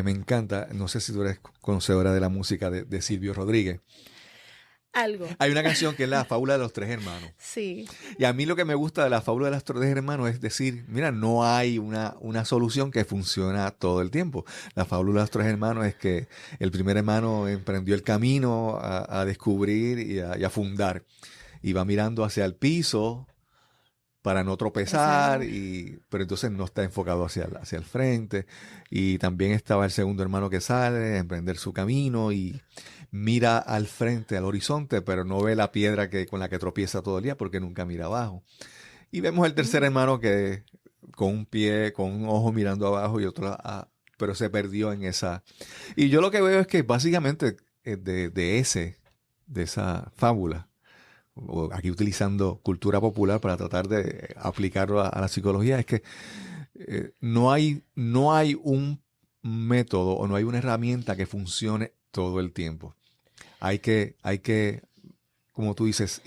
A: me encanta, no sé si tú eres conocedora de la música de Silvio Rodríguez.
B: Algo.
A: Hay una canción que es La Fábula de los Tres Hermanos.
B: Sí.
A: Y a mí lo que me gusta de La Fábula de los Tres Hermanos es decir, mira, no hay una solución que funciona todo el tiempo. La Fábula de los Tres Hermanos es que el primer hermano emprendió el camino a descubrir y a fundar. Y va mirando hacia el piso para no tropezar,
B: Esa-
A: pero entonces no está enfocado hacia el frente. Y también estaba el segundo hermano que sale a emprender su camino y mira al frente, al horizonte, pero no ve la piedra con la que tropieza todo el día porque nunca mira abajo. Y vemos el tercer
B: Mm.
A: hermano que con un pie, con un ojo mirando abajo y otro, pero se perdió en esa. Y yo lo que veo es que básicamente de esa fábula, o aquí utilizando cultura popular para tratar de aplicarlo a la psicología, es que no hay un método o no hay una herramienta que funcione todo el tiempo. Hay que, como tú dices,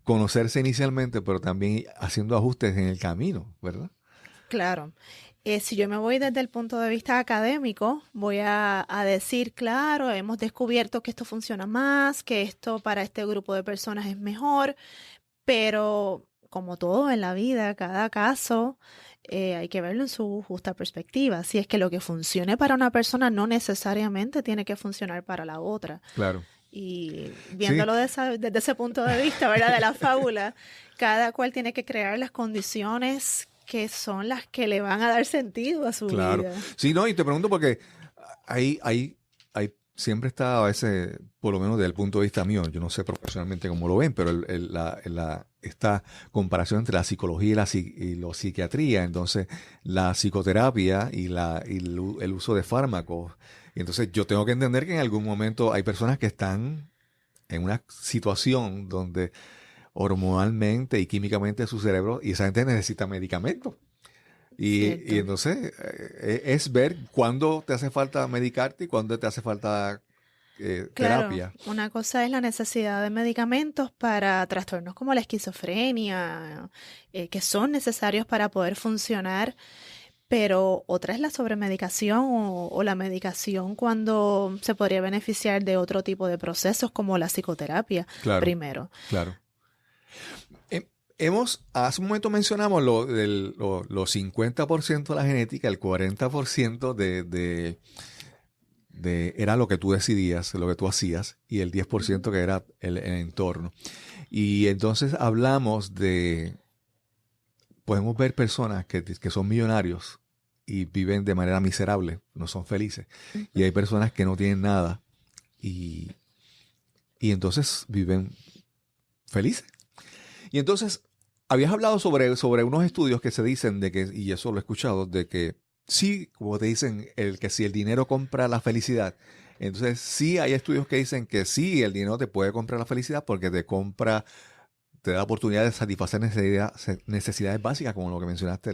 A: conocerse inicialmente, pero también ir haciendo ajustes en el camino, ¿verdad?
B: Claro. Si yo me voy desde el punto de vista académico, voy a decir, claro, hemos descubierto que esto funciona más, que esto para este grupo de personas es mejor, pero como todo en la vida, cada caso hay que verlo en su justa perspectiva. Si es que lo que funcione para una persona no necesariamente tiene que funcionar para la otra.
A: Claro.
B: Y
A: Sí,
B: viéndolo desde ese punto de vista, ¿verdad? De la fábula, cada cual tiene que crear las condiciones que son las que le van a dar sentido a su
A: claro.
B: vida.
A: Sí, no, y te pregunto porque siempre está a veces, por lo menos desde el punto de vista mío, yo no sé profesionalmente cómo lo ven, pero esta comparación entre la psicología y la psiquiatría, entonces la psicoterapia y el uso de fármacos. Y entonces yo tengo que entender que en algún momento hay personas que están en una situación donde hormonalmente y químicamente su cerebro, y esa gente necesita medicamentos. Y
B: Cierto.
A: entonces es ver cuándo te hace falta medicarte y cuándo te hace falta
B: Claro,
A: terapia.
B: una cosa es la necesidad de medicamentos para trastornos como la esquizofrenia, que son necesarios para poder funcionar, pero otra es la sobremedicación o la medicación cuando se podría beneficiar de otro tipo de procesos como la psicoterapia
A: Claro,
B: primero.
A: claro. Hace un momento mencionamos los 50% de la genética, el 40% era lo que tú decidías, lo que tú hacías, y el 10%
B: Ujú.
A: que era el entorno. Y entonces podemos ver personas que son millonarios y viven de manera miserable, no son felices. Y hay
B: Ujú.
A: personas que no tienen nada y, y entonces viven felices. Y entonces, habías hablado sobre unos estudios que se dicen de que, y eso lo he escuchado, de que sí, como te dicen, que si el dinero compra la felicidad, Entonces, sí hay estudios que dicen que sí, el dinero te puede comprar la felicidad porque te da la oportunidad de satisfacer necesidades básicas, como lo que mencionaste,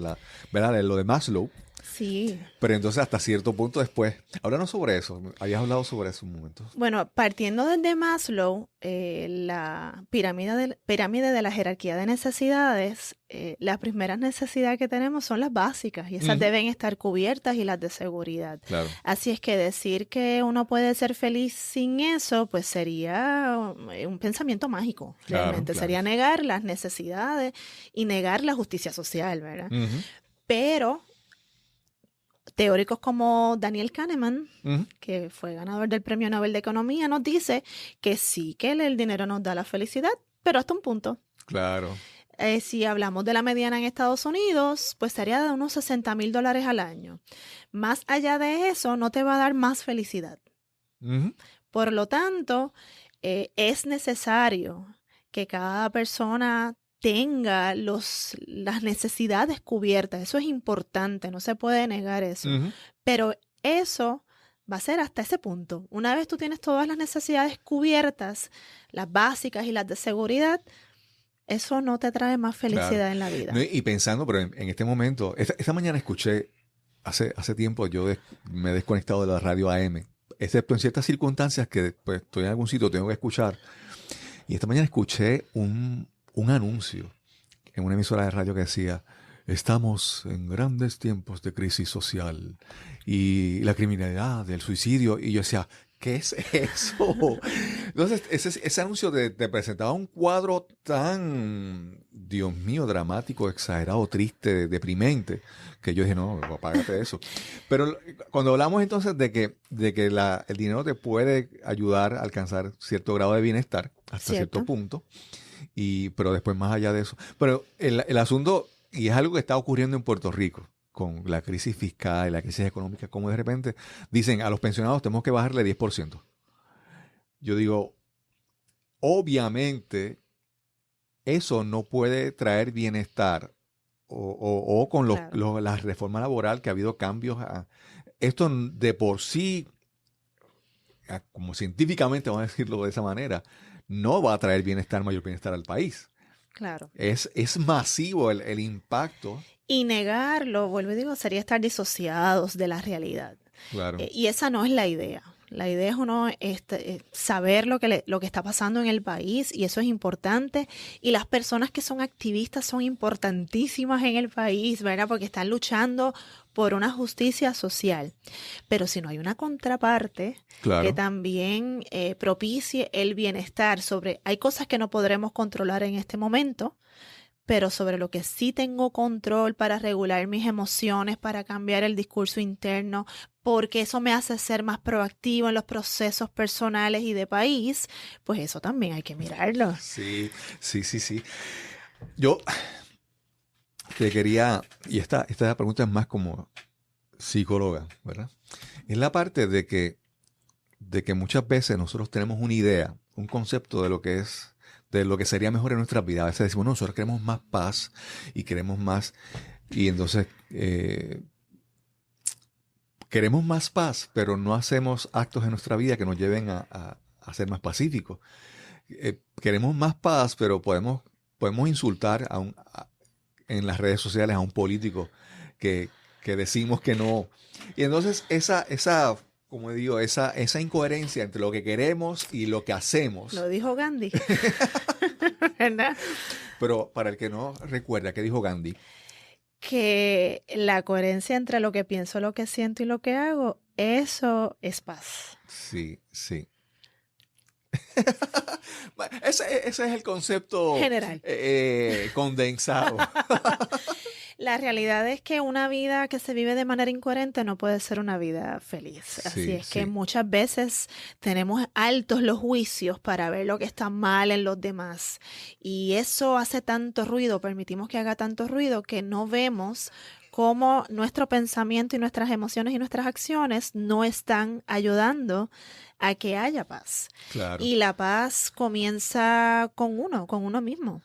A: ¿verdad? Lo de Maslow.
B: Sí.
A: Pero entonces hasta cierto punto después, háblanos sobre eso, habías hablado sobre eso un momento.
B: Bueno, partiendo desde Maslow, la pirámide de la jerarquía de necesidades, las primeras necesidades que tenemos son las básicas y esas deben estar cubiertas, y las de seguridad.
A: Claro.
B: Así es que decir que uno puede ser feliz sin eso, pues sería un pensamiento mágico, realmente. Sería negar las necesidades y negar la justicia social, ¿verdad? Pero teóricos como Daniel Kahneman, que fue ganador del Premio Nobel de Economía, nos dice que sí, que el dinero nos da la felicidad, pero hasta un punto.
A: Claro.
B: Si hablamos de la mediana en Estados Unidos, pues sería de unos $60,000 al año. Más allá de eso, no te va a dar más felicidad. Por lo tanto, es necesario que cada persona tenga las necesidades cubiertas. Eso es importante, no se puede negar eso. Pero eso va a ser hasta ese punto. Una vez tú tienes todas las necesidades cubiertas, las básicas y las de seguridad, eso no te trae más felicidad en la vida.
A: No, y pensando, pero en este momento, esta mañana escuché, hace tiempo yo me he desconectado de la radio AM, excepto en ciertas circunstancias que pues, estoy en algún sitio, tengo que escuchar. Y esta mañana escuché un anuncio en una emisora de radio que decía: estamos en grandes tiempos de crisis social y la criminalidad, el suicidio. Y yo decía, ¿qué es eso? Entonces, ese anuncio te presentaba un cuadro tan, Dios mío, dramático, exagerado, triste, deprimente, que yo dije, no, apágate eso. Pero cuando hablamos entonces de que el dinero te puede ayudar a alcanzar cierto grado de bienestar, hasta cierto punto, pero después más allá de eso. Pero el asunto, y es algo que está ocurriendo en Puerto Rico, con la crisis fiscal y la crisis económica, como de repente dicen a los pensionados tenemos que bajarle 10%. Yo digo, obviamente eso no puede traer bienestar o con la reforma laboral que ha habido cambios. Esto de por sí, como científicamente vamos a decirlo de esa manera, no va a traer mayor bienestar al país.
B: Claro.
A: Es masivo el impacto.
B: Y negarlo, vuelvo y digo, sería estar disociados de la realidad.
A: Claro.
B: Y esa no es la idea. La idea es uno saber lo que está pasando en el país, y eso es importante. Y las personas que son activistas son importantísimas en el país, ¿verdad? Porque están luchando por una justicia social. Pero si no hay una contraparte que también propicie el bienestar hay cosas que no podremos controlar en este momento, pero sobre lo que sí tengo control para regular mis emociones, para cambiar el discurso interno, porque eso me hace ser más proactivo en los procesos personales y de país, pues eso también hay que mirarlo.
A: Sí. Yo te quería, y esta pregunta es más como psicóloga, ¿verdad? Es la parte de que muchas veces nosotros tenemos una idea, un concepto de lo que sería mejor en nuestras vidas. A veces decimos, no, nosotros queremos más paz y queremos más, y entonces queremos más paz, pero no hacemos actos en nuestra vida que nos lleven a ser más pacíficos. Queremos más paz, pero podemos insultar en las redes sociales a un político que decimos que no. Y entonces como digo, esa incoherencia entre lo que queremos y lo que hacemos.
B: Lo dijo Gandhi. ¿Verdad?
A: Pero para el que no recuerda, ¿qué dijo Gandhi?
B: Que la coherencia entre lo que pienso, lo que siento y lo que hago, eso es paz.
A: Sí. Ese es el concepto
B: general.
A: Condensado.
B: La realidad es que una vida que se vive de manera incoherente no puede ser una vida feliz. Así es que muchas veces tenemos altos los juicios para ver lo que está mal en los demás. Y eso hace tanto ruido, permitimos que haga tanto ruido, que no vemos cómo nuestro pensamiento y nuestras emociones y nuestras acciones no están ayudando a que haya paz.
A: Claro.
B: Y la paz comienza con uno mismo.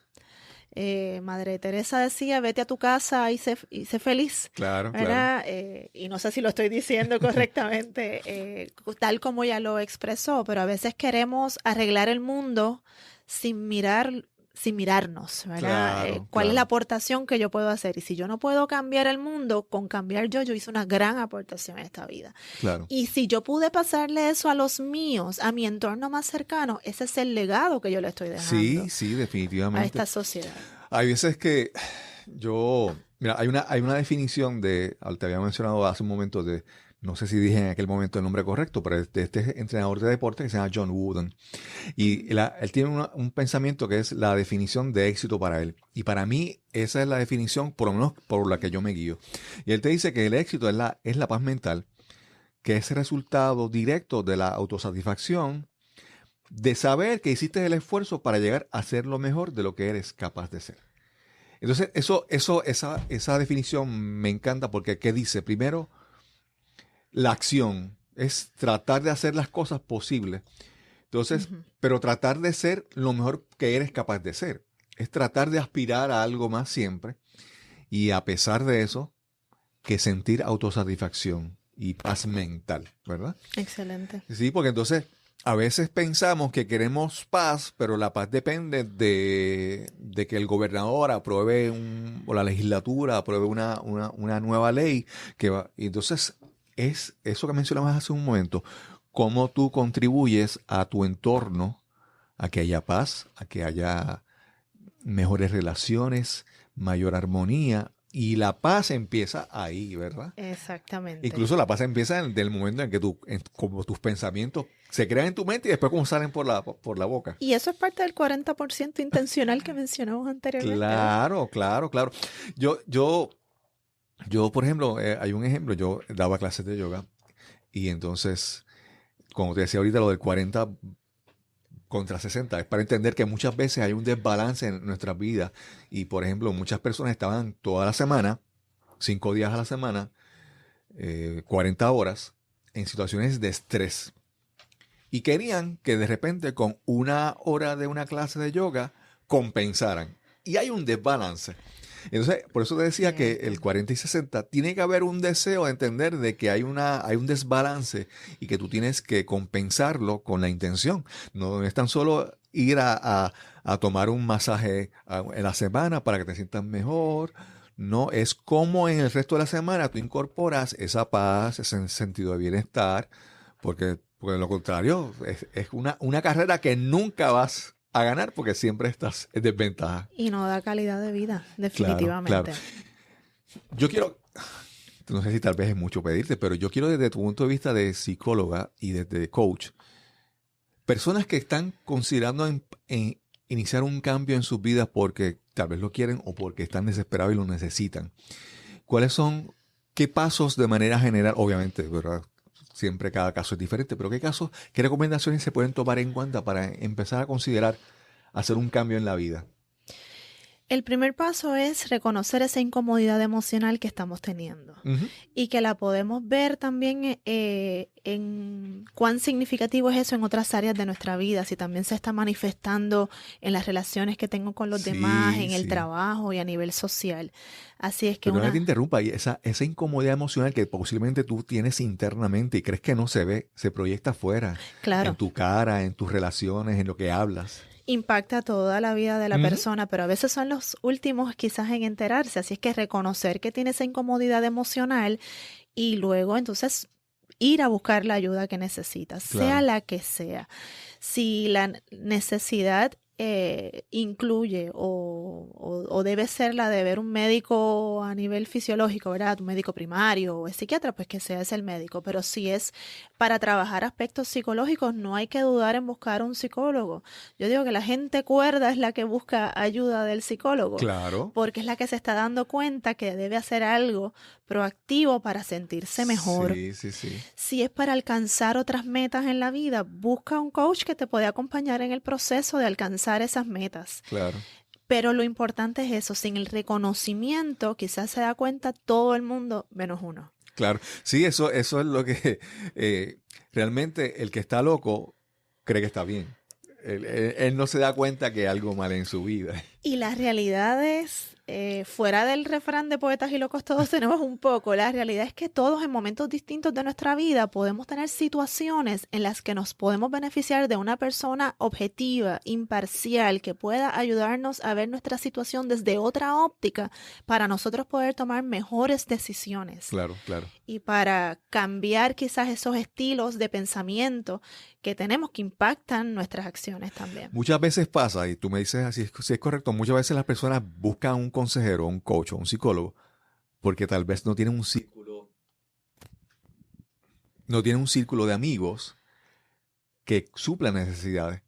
B: Madre Teresa decía, vete a tu casa y sé feliz.
A: Claro,
B: ¿verdad?
A: claro.
B: Y no sé si lo estoy diciendo correctamente, tal como ella lo expresó, pero a veces queremos arreglar el mundo sin mirarnos, ¿verdad?
A: Claro,
B: ¿Cuál es
A: claro.
B: la aportación que yo puedo hacer? Y si yo no puedo cambiar el mundo, con cambiar yo hice una gran aportación en esta vida.
A: Claro.
B: Y si yo pude pasarle eso a los míos, a mi entorno más cercano, ese es el legado que yo le estoy dejando
A: Sí,
B: a
A: definitivamente.
B: esta sociedad.
A: Hay veces que mira, hay una definición te había mencionado hace un momento no sé si dije en aquel momento el nombre correcto, pero de este entrenador de deporte que se llama John Wooden. Y él tiene un pensamiento que es la definición de éxito para él. Y para mí esa es la definición, por lo menos por la que yo me guío. Y él te dice que el éxito es la paz mental, que es resultado directo de la autosatisfacción, de saber que hiciste el esfuerzo para llegar a ser lo mejor de lo que eres capaz de ser. Entonces, esa definición me encanta porque, ¿qué dice? Primero, la acción es tratar de hacer las cosas posibles. Entonces, pero tratar de ser lo mejor que eres capaz de ser. Es tratar de aspirar a algo más siempre y a pesar de eso, que sentir autosatisfacción y paz mental, ¿verdad?
B: Excelente.
A: Sí, porque entonces a veces pensamos que queremos paz, pero la paz depende de que el gobernador apruebe o la legislatura apruebe una nueva ley que va. Y entonces es eso que mencionabas hace un momento, cómo tú contribuyes a tu entorno, a que haya paz, a que haya mejores relaciones, mayor armonía. Y la paz empieza ahí, ¿verdad?
B: Exactamente.
A: Incluso la paz empieza desde el momento en que como tus pensamientos se crean en tu mente y después como salen por la boca.
B: Y eso es parte del 40% intencional que mencionamos anteriormente.
A: Claro. Yo, por ejemplo, hay un ejemplo, yo daba clases de yoga y entonces, como te decía ahorita, lo del 40 contra 60, es para entender que muchas veces hay un desbalance en nuestras vidas y, por ejemplo, muchas personas estaban toda la semana, 5 días a la semana, 40 horas en situaciones de estrés y querían que de repente con 1 hora de una clase de yoga compensaran y hay un desbalance. Entonces, por eso te decía que el 40 y 60 tiene que haber un deseo de entender de que hay un desbalance y que tú tienes que compensarlo con la intención. No es tan solo ir a tomar un masaje en la semana para que te sientas mejor. No, es como en el resto de la semana tú incorporas esa paz, ese sentido de bienestar, porque de lo contrario es una carrera que nunca vas a ganar porque siempre estás en desventaja.
B: Y no da calidad de vida, definitivamente.
A: Claro. Yo quiero, no sé si tal vez es mucho pedirte, pero yo quiero desde tu punto de vista de psicóloga y desde coach, personas que están considerando en iniciar un cambio en sus vidas porque tal vez lo quieren o porque están desesperados y lo necesitan. ¿Qué pasos de manera general, obviamente, ¿verdad? Siempre cada caso es diferente, pero qué recomendaciones se pueden tomar en cuenta para empezar a considerar hacer un cambio en la vida?
B: El primer paso es reconocer esa incomodidad emocional que estamos teniendo y que la podemos ver también en cuán significativo es eso en otras áreas de nuestra vida, si también se está manifestando en las relaciones que tengo con los demás, en el trabajo y a nivel social. Así es que
A: Perdona que te interrumpa, y esa incomodidad emocional que posiblemente tú tienes internamente y crees que no se ve, se proyecta afuera,
B: claro,
A: en tu cara, en tus relaciones, en lo que hablas.
B: Impacta toda la vida de la persona, pero a veces son los últimos quizás en enterarse. Así es que reconocer que tiene esa incomodidad emocional y luego entonces ir a buscar la ayuda que necesitas, sea la que sea. Si la necesidad incluye o debe ser la de ver un médico a nivel fisiológico, ¿verdad? Un médico primario o es psiquiatra, pues que sea ese el médico. Pero si es para trabajar aspectos psicológicos, no hay que dudar en buscar un psicólogo. Yo digo que la gente cuerda es la que busca ayuda del psicólogo.
A: Claro.
B: Porque es la que se está dando cuenta que debe hacer algo proactivo para sentirse mejor.
A: Sí.
B: Si es para alcanzar otras metas en la vida, busca un coach que te pueda acompañar en el proceso de alcanzar esas metas.
A: Claro.
B: Pero lo importante es eso, sin el reconocimiento, quizás se da cuenta todo el mundo menos uno.
A: Claro, sí, eso es lo que realmente el que está loco cree que está bien. Él no se da cuenta que hay algo mal en su vida.
B: Y la realidad es, fuera del refrán de poetas y locos todos tenemos un poco, la realidad es que todos en momentos distintos de nuestra vida podemos tener situaciones en las que nos podemos beneficiar de una persona objetiva, imparcial, que pueda ayudarnos a ver nuestra situación desde otra óptica para nosotros poder tomar mejores decisiones.
A: Claro, claro.
B: Y para cambiar quizás esos estilos de pensamiento que tenemos que impactan nuestras acciones también.
A: Muchas veces pasa, y tú me dices así, si es correcto, muchas veces las personas buscan un consejero, un coach o un psicólogo, porque tal vez no tienen un círculo de amigos que suplan necesidades.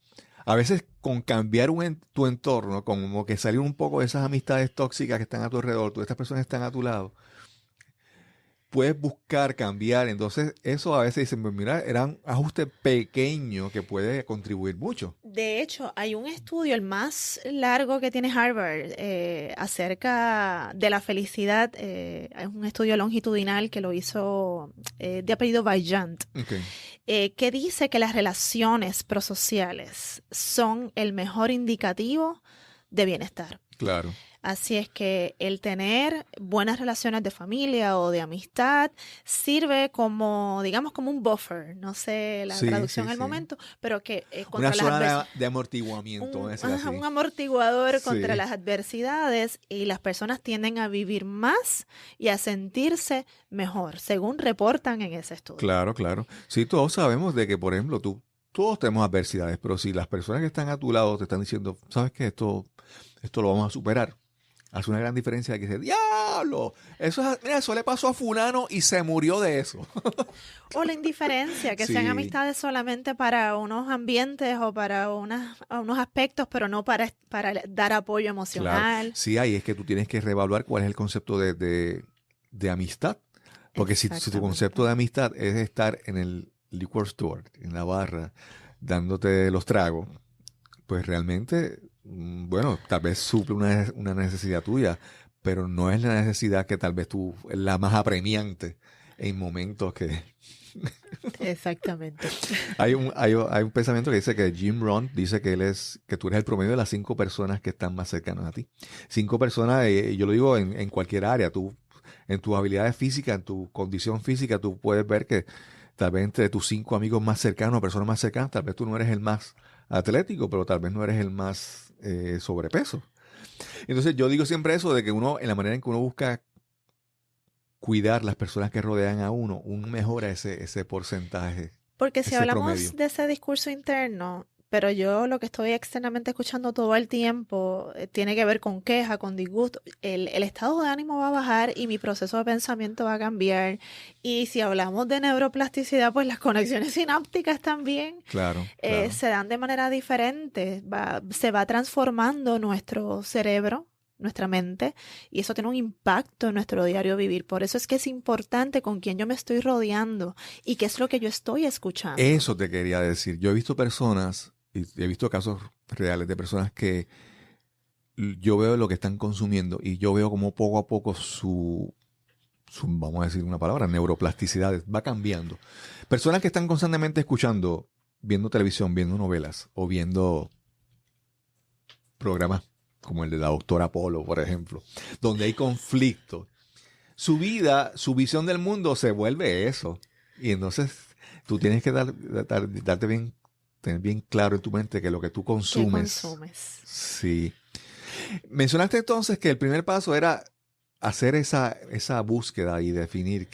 A: A veces con cambiar tu entorno, como que salir un poco de esas amistades tóxicas que están a tu alrededor, todas estas personas están a tu lado, puedes buscar cambiar. Entonces eso a veces dicen, mira, era un ajuste pequeño que puede contribuir mucho.
B: De hecho, hay un estudio, el más largo que tiene Harvard, acerca de la felicidad. Es un estudio longitudinal que lo hizo de apellido Vaillant, que dice que las relaciones prosociales son el mejor indicativo de bienestar.
A: Claro.
B: Así es que el tener buenas relaciones de familia o de amistad sirve como, digamos, como un buffer. No sé la traducción al momento, pero que contra
A: una zona de amortiguamiento.
B: Un amortiguador contra las adversidades, y las personas tienden a vivir más y a sentirse mejor, según reportan en ese estudio.
A: Claro, claro. Sí, todos sabemos de que, por ejemplo, todos tenemos adversidades, pero si las personas que están a tu lado te están diciendo, ¿sabes qué? Esto lo vamos a superar. Hace una gran diferencia de que dice, ¡diablo! Eso le pasó a fulano y se murió de eso.
B: O la indiferencia, que sean amistades solamente para unos ambientes o para unos aspectos, pero no para dar apoyo emocional.
A: Claro. Sí, ahí es que tú tienes que reevaluar cuál es el concepto de amistad. Porque si tu concepto de amistad es estar en el liquor store, en la barra, dándote los tragos, pues realmente, bueno, tal vez suple una necesidad tuya, pero no es la necesidad que tal vez tú, la más apremiante en momentos que...
B: Exactamente.
A: Hay un pensamiento que dice que Jim Rohn dice que tú eres el promedio de las 5 personas que están más cercanas a ti. 5 personas, y yo lo digo en cualquier área, en tus habilidades físicas, en tu condición física, tú puedes ver que tal vez entre tus 5 amigos más cercanos, personas más cercanas, tal vez tú no eres el más atlético, pero tal vez no eres el más sobrepeso. Entonces yo digo siempre eso de que en la manera en que uno busca cuidar las personas que rodean a uno mejora ese porcentaje.
B: Porque si hablamos de ese discurso interno, pero yo lo que estoy externamente escuchando todo el tiempo tiene que ver con queja, con disgusto. El estado de ánimo va a bajar y mi proceso de pensamiento va a cambiar. Y si hablamos de neuroplasticidad, pues las conexiones sinápticas también se dan de manera diferente. Se va transformando nuestro cerebro, nuestra mente, y eso tiene un impacto en nuestro diario vivir. Por eso es que es importante con quién yo me estoy rodeando y qué es lo que yo estoy escuchando.
A: Eso te quería decir. Yo he visto personas, y he visto casos reales de personas que yo veo lo que están consumiendo y yo veo como poco a poco su vamos a decir una palabra, neuroplasticidad va cambiando. Personas que están constantemente escuchando, viendo televisión, viendo novelas o viendo programas como el de la doctora Polo, por ejemplo, donde hay conflicto. Su vida, su visión del mundo se vuelve eso. Y entonces tú tienes que tener bien claro en tu mente que lo que tú consumes.
B: ¿Qué consumes?
A: Sí. Mencionaste entonces que el primer paso era hacer esa búsqueda y definir.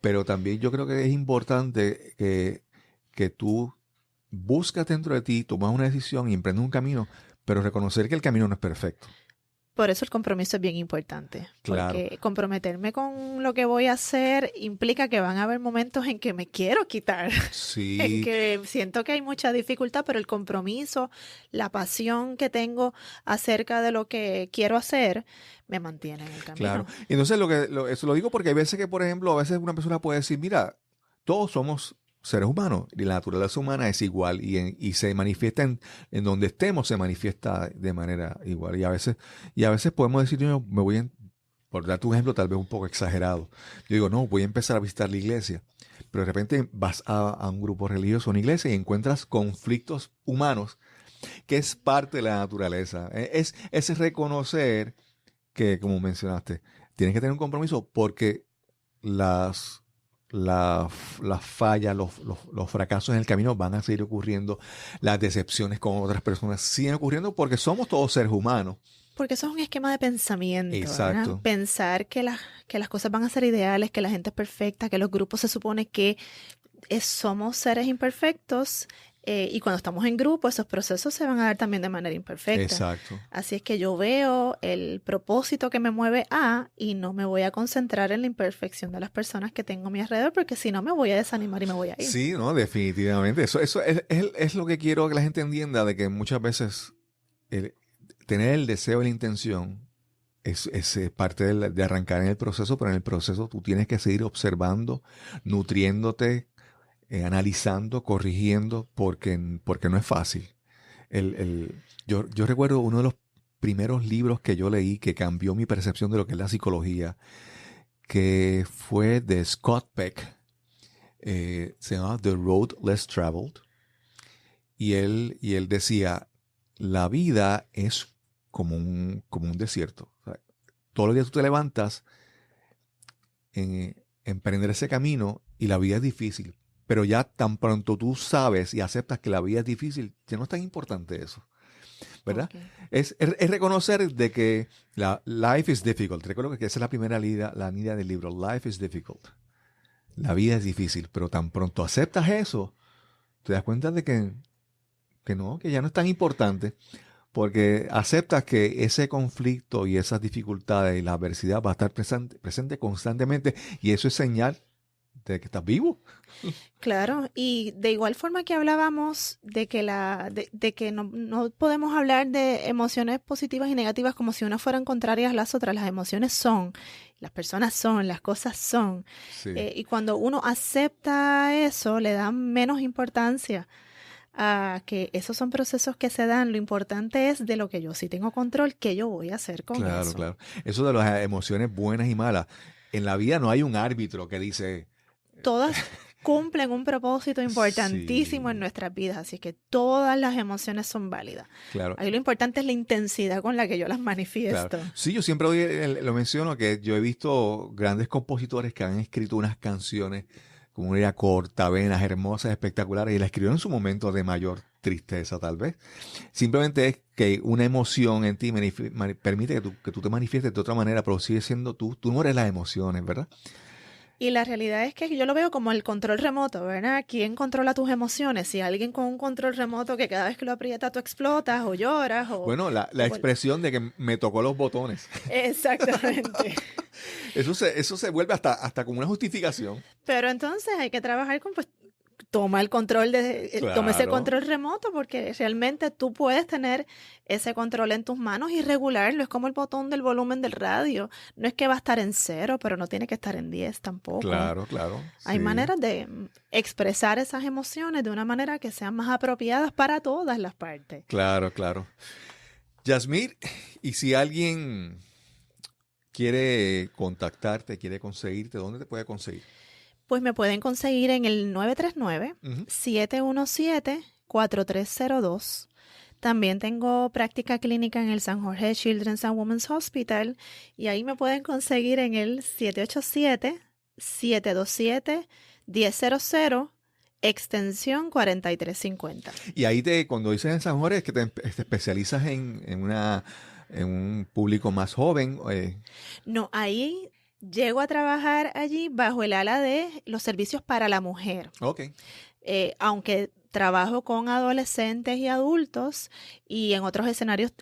A: Pero también yo creo que es importante que tú buscas dentro de ti, tomas una decisión y emprendes un camino, pero reconocer que el camino no es perfecto.
B: Por eso el compromiso es bien importante.
A: Claro.
B: Porque comprometerme con lo que voy a hacer implica que van a haber momentos en que me quiero quitar.
A: Sí.
B: En que siento que hay mucha dificultad, pero el compromiso, la pasión que tengo acerca de lo que quiero hacer, me mantiene en el camino.
A: Claro. Entonces, eso lo digo porque hay veces que, por ejemplo, a veces una persona puede decir, mira, todos somos seres humanos y la naturaleza humana es igual y se manifiesta en donde estemos, se manifiesta de manera igual. Y a veces podemos decir, yo me voy por darte un ejemplo tal vez un poco exagerado. Yo digo, no, voy a empezar a visitar la iglesia. Pero de repente vas a un grupo religioso, a una iglesia y encuentras conflictos humanos que es parte de la naturaleza. Es reconocer que, como mencionaste, tienes que tener un compromiso porque las fallas, los fracasos en el camino van a seguir ocurriendo, las decepciones con otras personas siguen ocurriendo porque somos todos seres humanos.
B: Porque eso es un esquema de pensamiento,
A: Exacto.
B: ¿verdad? Pensar que las cosas van a ser ideales, que la gente es perfecta, que los grupos se supone que somos seres imperfectos y cuando estamos en grupo esos procesos se van a dar también de manera imperfecta.
A: Exacto.
B: Así es que yo veo el propósito que me mueve y no me voy a concentrar en la imperfección de las personas que tengo a mi alrededor porque si no me voy a desanimar y me voy a ir.
A: Sí, no, definitivamente. Eso es lo que quiero que la gente entienda, de que muchas veces tener el deseo y la intención es parte de arrancar en el proceso, pero en el proceso tú tienes que seguir observando, nutriéndote, analizando, corrigiendo, porque no es fácil. Yo recuerdo uno de los primeros libros que yo leí que cambió mi percepción de lo que es la psicología, que fue de Scott Peck. Se llama The Road Less Traveled. Y él decía, la vida es como un desierto. O sea, todos los días tú te levantas en emprender ese camino y la vida es difícil. Pero ya tan pronto tú sabes y aceptas que la vida es difícil, ya no es tan importante eso, ¿verdad?
B: Okay.
A: Es reconocer de que life is difficult. Recuerdo que esa es la primera línea del libro. Life is difficult. La vida es difícil, pero tan pronto aceptas eso, te das cuenta de que ya no es tan importante, porque aceptas que ese conflicto y esas dificultades y la adversidad va a estar presente constantemente y eso es señal de que estás vivo.
B: Claro, y de igual forma que hablábamos de que de que no podemos hablar de emociones positivas y negativas como si unas fueran contrarias a las otras. Las emociones son, las personas son, las cosas son.
A: Sí.
B: Y cuando uno acepta eso, le da menos importancia a que esos son procesos que se dan. Lo importante es de lo que yo sí tengo control, qué yo voy a hacer con eso.
A: Claro. Eso de las emociones buenas y malas. En la vida no hay un árbitro que dice...
B: Todas cumplen un propósito importantísimo en nuestras vidas, así que todas las emociones son válidas.
A: Claro.
B: Ahí lo importante es la intensidad con la que yo las manifiesto.
A: Claro. Sí, yo siempre lo menciono, que yo he visto grandes compositores que han escrito unas canciones como una idea cortavenas, hermosas, espectaculares, y la escribieron en su momento de mayor tristeza, tal vez. Simplemente es que una emoción en ti permite que tú te manifiestes de otra manera, pero sigue siendo tú. Tú no eres las emociones, ¿verdad?
B: Y la realidad es que yo lo veo como el control remoto, ¿verdad? ¿Quién controla tus emociones? Si alguien con un control remoto que cada vez que lo aprieta tú explotas o lloras o...
A: Bueno, la expresión de que me tocó los botones.
B: Exactamente.
A: Eso se vuelve hasta como una justificación.
B: Pero entonces hay que trabajar con, pues, toma el control toma ese control remoto porque realmente tú puedes tener ese control en tus manos y regularlo. Es como el botón del volumen del radio. No es que va a estar en 0, pero no tiene que estar en 10 tampoco.
A: Claro.
B: Hay maneras de expresar esas emociones de una manera que sean más apropiadas para todas las partes.
A: Claro. Yasmín, y si alguien quiere contactarte, quiere conseguirte, ¿dónde te puede conseguir?
B: Pues me pueden conseguir en el 939-717-4302. También tengo práctica clínica en el San Jorge Children's and Women's Hospital y ahí me pueden conseguir en el 787-727-1000, extensión 4350.
A: Y ahí cuando dices en San Jorge, es que te especializas en un público más joven.
B: No, ahí... Llego a trabajar allí bajo el ala de los servicios para la mujer.
A: Okay.
B: Aunque trabajo con adolescentes y adultos y en otros escenarios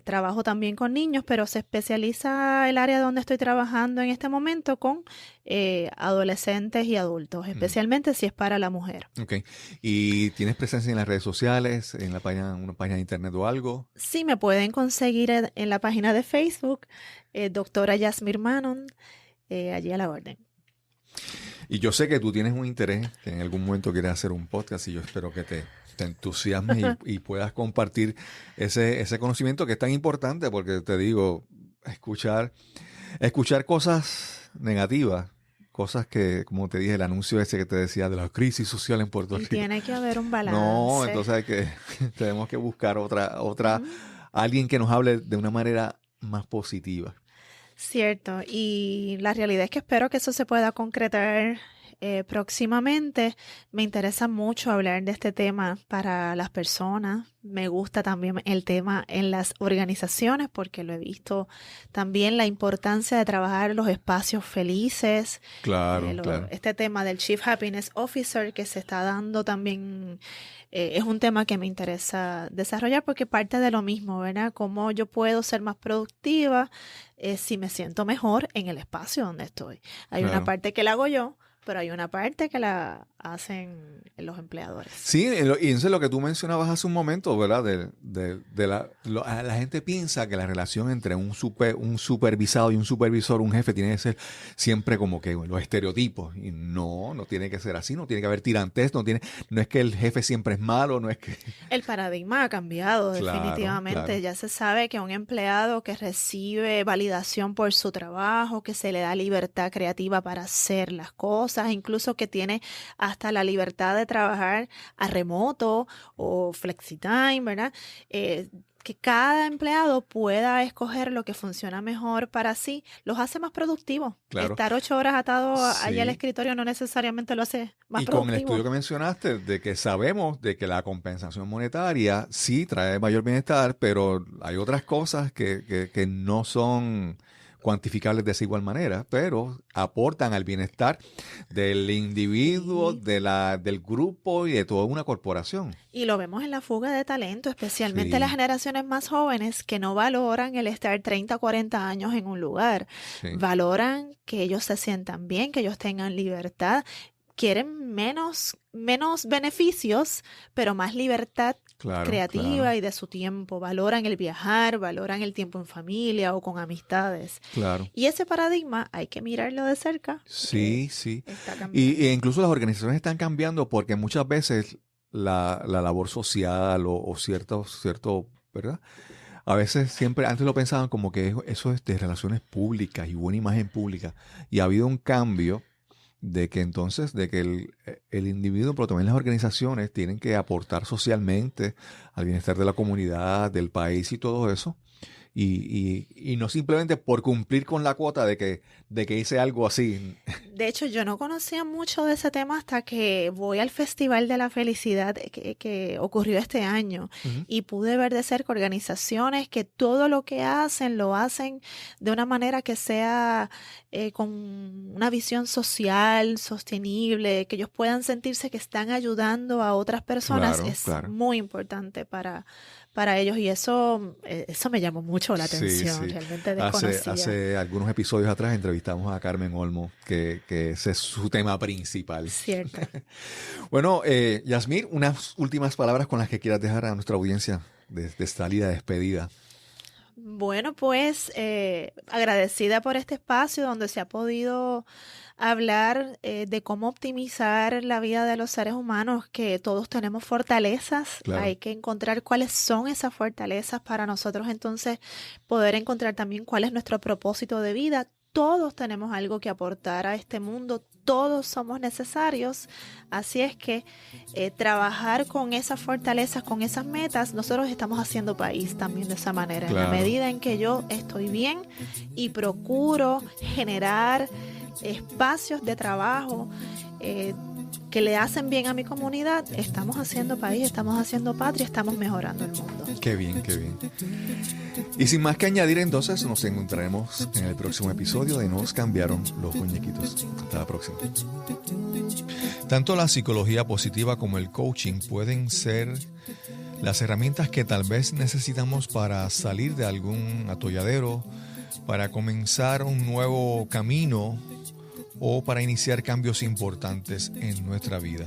B: trabajo también con niños, pero se especializa el área donde estoy trabajando en este momento con adolescentes y adultos, especialmente si es para la mujer.
A: Okay. ¿Y tienes presencia en las redes sociales, en una página de internet o algo?
B: Sí, me pueden conseguir en la página de Facebook, doctora Yasmín Manon, allí a la orden.
A: Y yo sé que tú tienes un interés, que en algún momento quieres hacer un podcast y yo espero que te entusiasmes y puedas compartir ese conocimiento que es tan importante porque te digo, escuchar cosas negativas
C: cosas que, como te dije, el anuncio ese que te decía de la crisis social en Puerto Rico.
B: Tiene que haber un balance.
C: No, entonces tenemos que buscar alguien que nos hable de una manera más positiva.
B: Cierto, y la realidad es que espero que eso se pueda concretar próximamente. Me interesa mucho hablar de este tema para las personas. Me gusta también el tema en las organizaciones porque lo he visto también la importancia de trabajar los espacios felices.
C: Claro.
B: Este tema del Chief Happiness Officer que se está dando también es un tema que me interesa desarrollar porque parte de lo mismo, ¿verdad? Cómo yo puedo ser más productiva si me siento mejor en el espacio donde estoy. Hay una parte que la hago yo, pero hay una parte que la hacen los empleadores.
C: Sí, y eso es lo que tú mencionabas hace un momento, ¿verdad? La gente piensa que la relación entre un supervisado y un supervisor, un jefe, tiene que ser siempre como que los estereotipos. Y no tiene que ser así, no tiene que haber tirantes, no es que el jefe siempre es malo, no es que...
B: El paradigma ha cambiado definitivamente.
C: Claro.
B: Ya se sabe que un empleado que recibe validación por su trabajo, que se le da libertad creativa para hacer las cosas, incluso que tiene hasta la libertad de trabajar a remoto o flexitime, ¿verdad? Que cada empleado pueda escoger lo que funciona mejor para sí, los hace más productivos.
C: Claro.
B: Estar 8 horas atado allá al escritorio no necesariamente lo hace más productivo. Y
C: con el estudio que mencionaste, de que sabemos de que la compensación monetaria sí trae mayor bienestar, pero hay otras cosas que no son cuantificables de esa igual manera, pero aportan al bienestar del individuo, del grupo y de toda una corporación.
B: Y lo vemos en la fuga de talento, especialmente las generaciones más jóvenes que no valoran el estar 30 o 40 años en un lugar. Valoran que ellos se sientan bien, que ellos tengan libertad. Quieren menos beneficios, pero más libertad creativa y de su tiempo. Valoran el viajar, valoran el tiempo en familia o con amistades.
C: Claro.
B: Y ese paradigma hay que mirarlo de cerca.
C: Sí. Y incluso las organizaciones están cambiando porque muchas veces la labor social o cierto, ¿verdad? A veces siempre, antes lo pensaban como que eso es de relaciones públicas y buena imagen pública. Y ha habido un cambio de que el individuo, pero también las organizaciones tienen que aportar socialmente al bienestar de la comunidad, del país y todo eso. Y no simplemente por cumplir con la cuota de que hice algo así.
B: De hecho, yo no conocía mucho de ese tema hasta que voy al Festival de la Felicidad que ocurrió este año y pude ver de cerca organizaciones que todo lo que hacen, lo hacen de una manera que sea con una visión social, sostenible, que ellos puedan sentirse que están ayudando a otras personas. Claro. Muy importante para ellos y eso me llamó mucho la atención. Realmente desconocía.
C: Hace algunos episodios atrás entrevistamos a Carmen Olmo, que ese es su tema principal.
B: Cierto.
C: Bueno, Yasmín, unas últimas palabras con las que quieras dejar a nuestra audiencia de salida, despedida.
B: Bueno, pues agradecida por este espacio donde se ha podido hablar de cómo optimizar la vida de los seres humanos, que todos tenemos fortalezas. Claro. Hay que encontrar cuáles son esas fortalezas para nosotros entonces poder encontrar también cuál es nuestro propósito de vida. Todos tenemos algo que aportar a este mundo, todos somos necesarios, así es que trabajar con esas fortalezas, con esas metas, nosotros estamos haciendo país también de esa manera. Claro. En la medida en que yo estoy bien y procuro generar espacios de trabajo que le hacen bien a mi comunidad, estamos haciendo país, estamos haciendo patria, estamos mejorando el mundo.
C: Qué bien, qué bien. Y sin más que añadir, entonces nos encontraremos en el próximo episodio de Nos cambiaron los muñequitos. Hasta la próxima.
A: Tanto la psicología positiva como el coaching pueden ser las herramientas que tal vez necesitamos para salir de algún atolladero, para comenzar un nuevo camino o para iniciar cambios importantes en nuestra vida.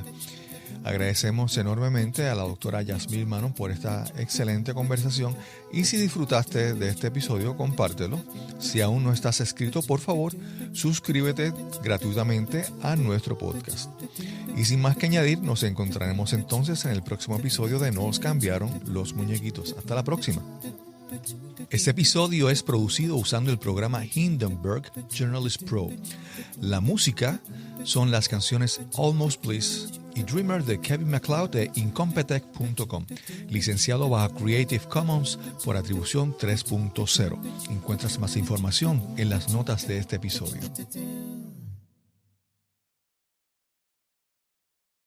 A: Agradecemos enormemente a la doctora Yasmín Manon por esta excelente conversación y si disfrutaste de este episodio, compártelo. Si aún no estás inscrito, por favor, suscríbete gratuitamente a nuestro podcast. Y sin más que añadir, nos encontraremos entonces en el próximo episodio de Nos cambiaron los muñequitos. Hasta la próxima. Este episodio es producido usando el programa Hindenburg Journalist Pro. La música son las canciones Almost Bliss y Dreamer de Kevin MacLeod de Incompetech.com, licenciado bajo Creative Commons por atribución 3.0. Encuentras más información en las notas de este episodio.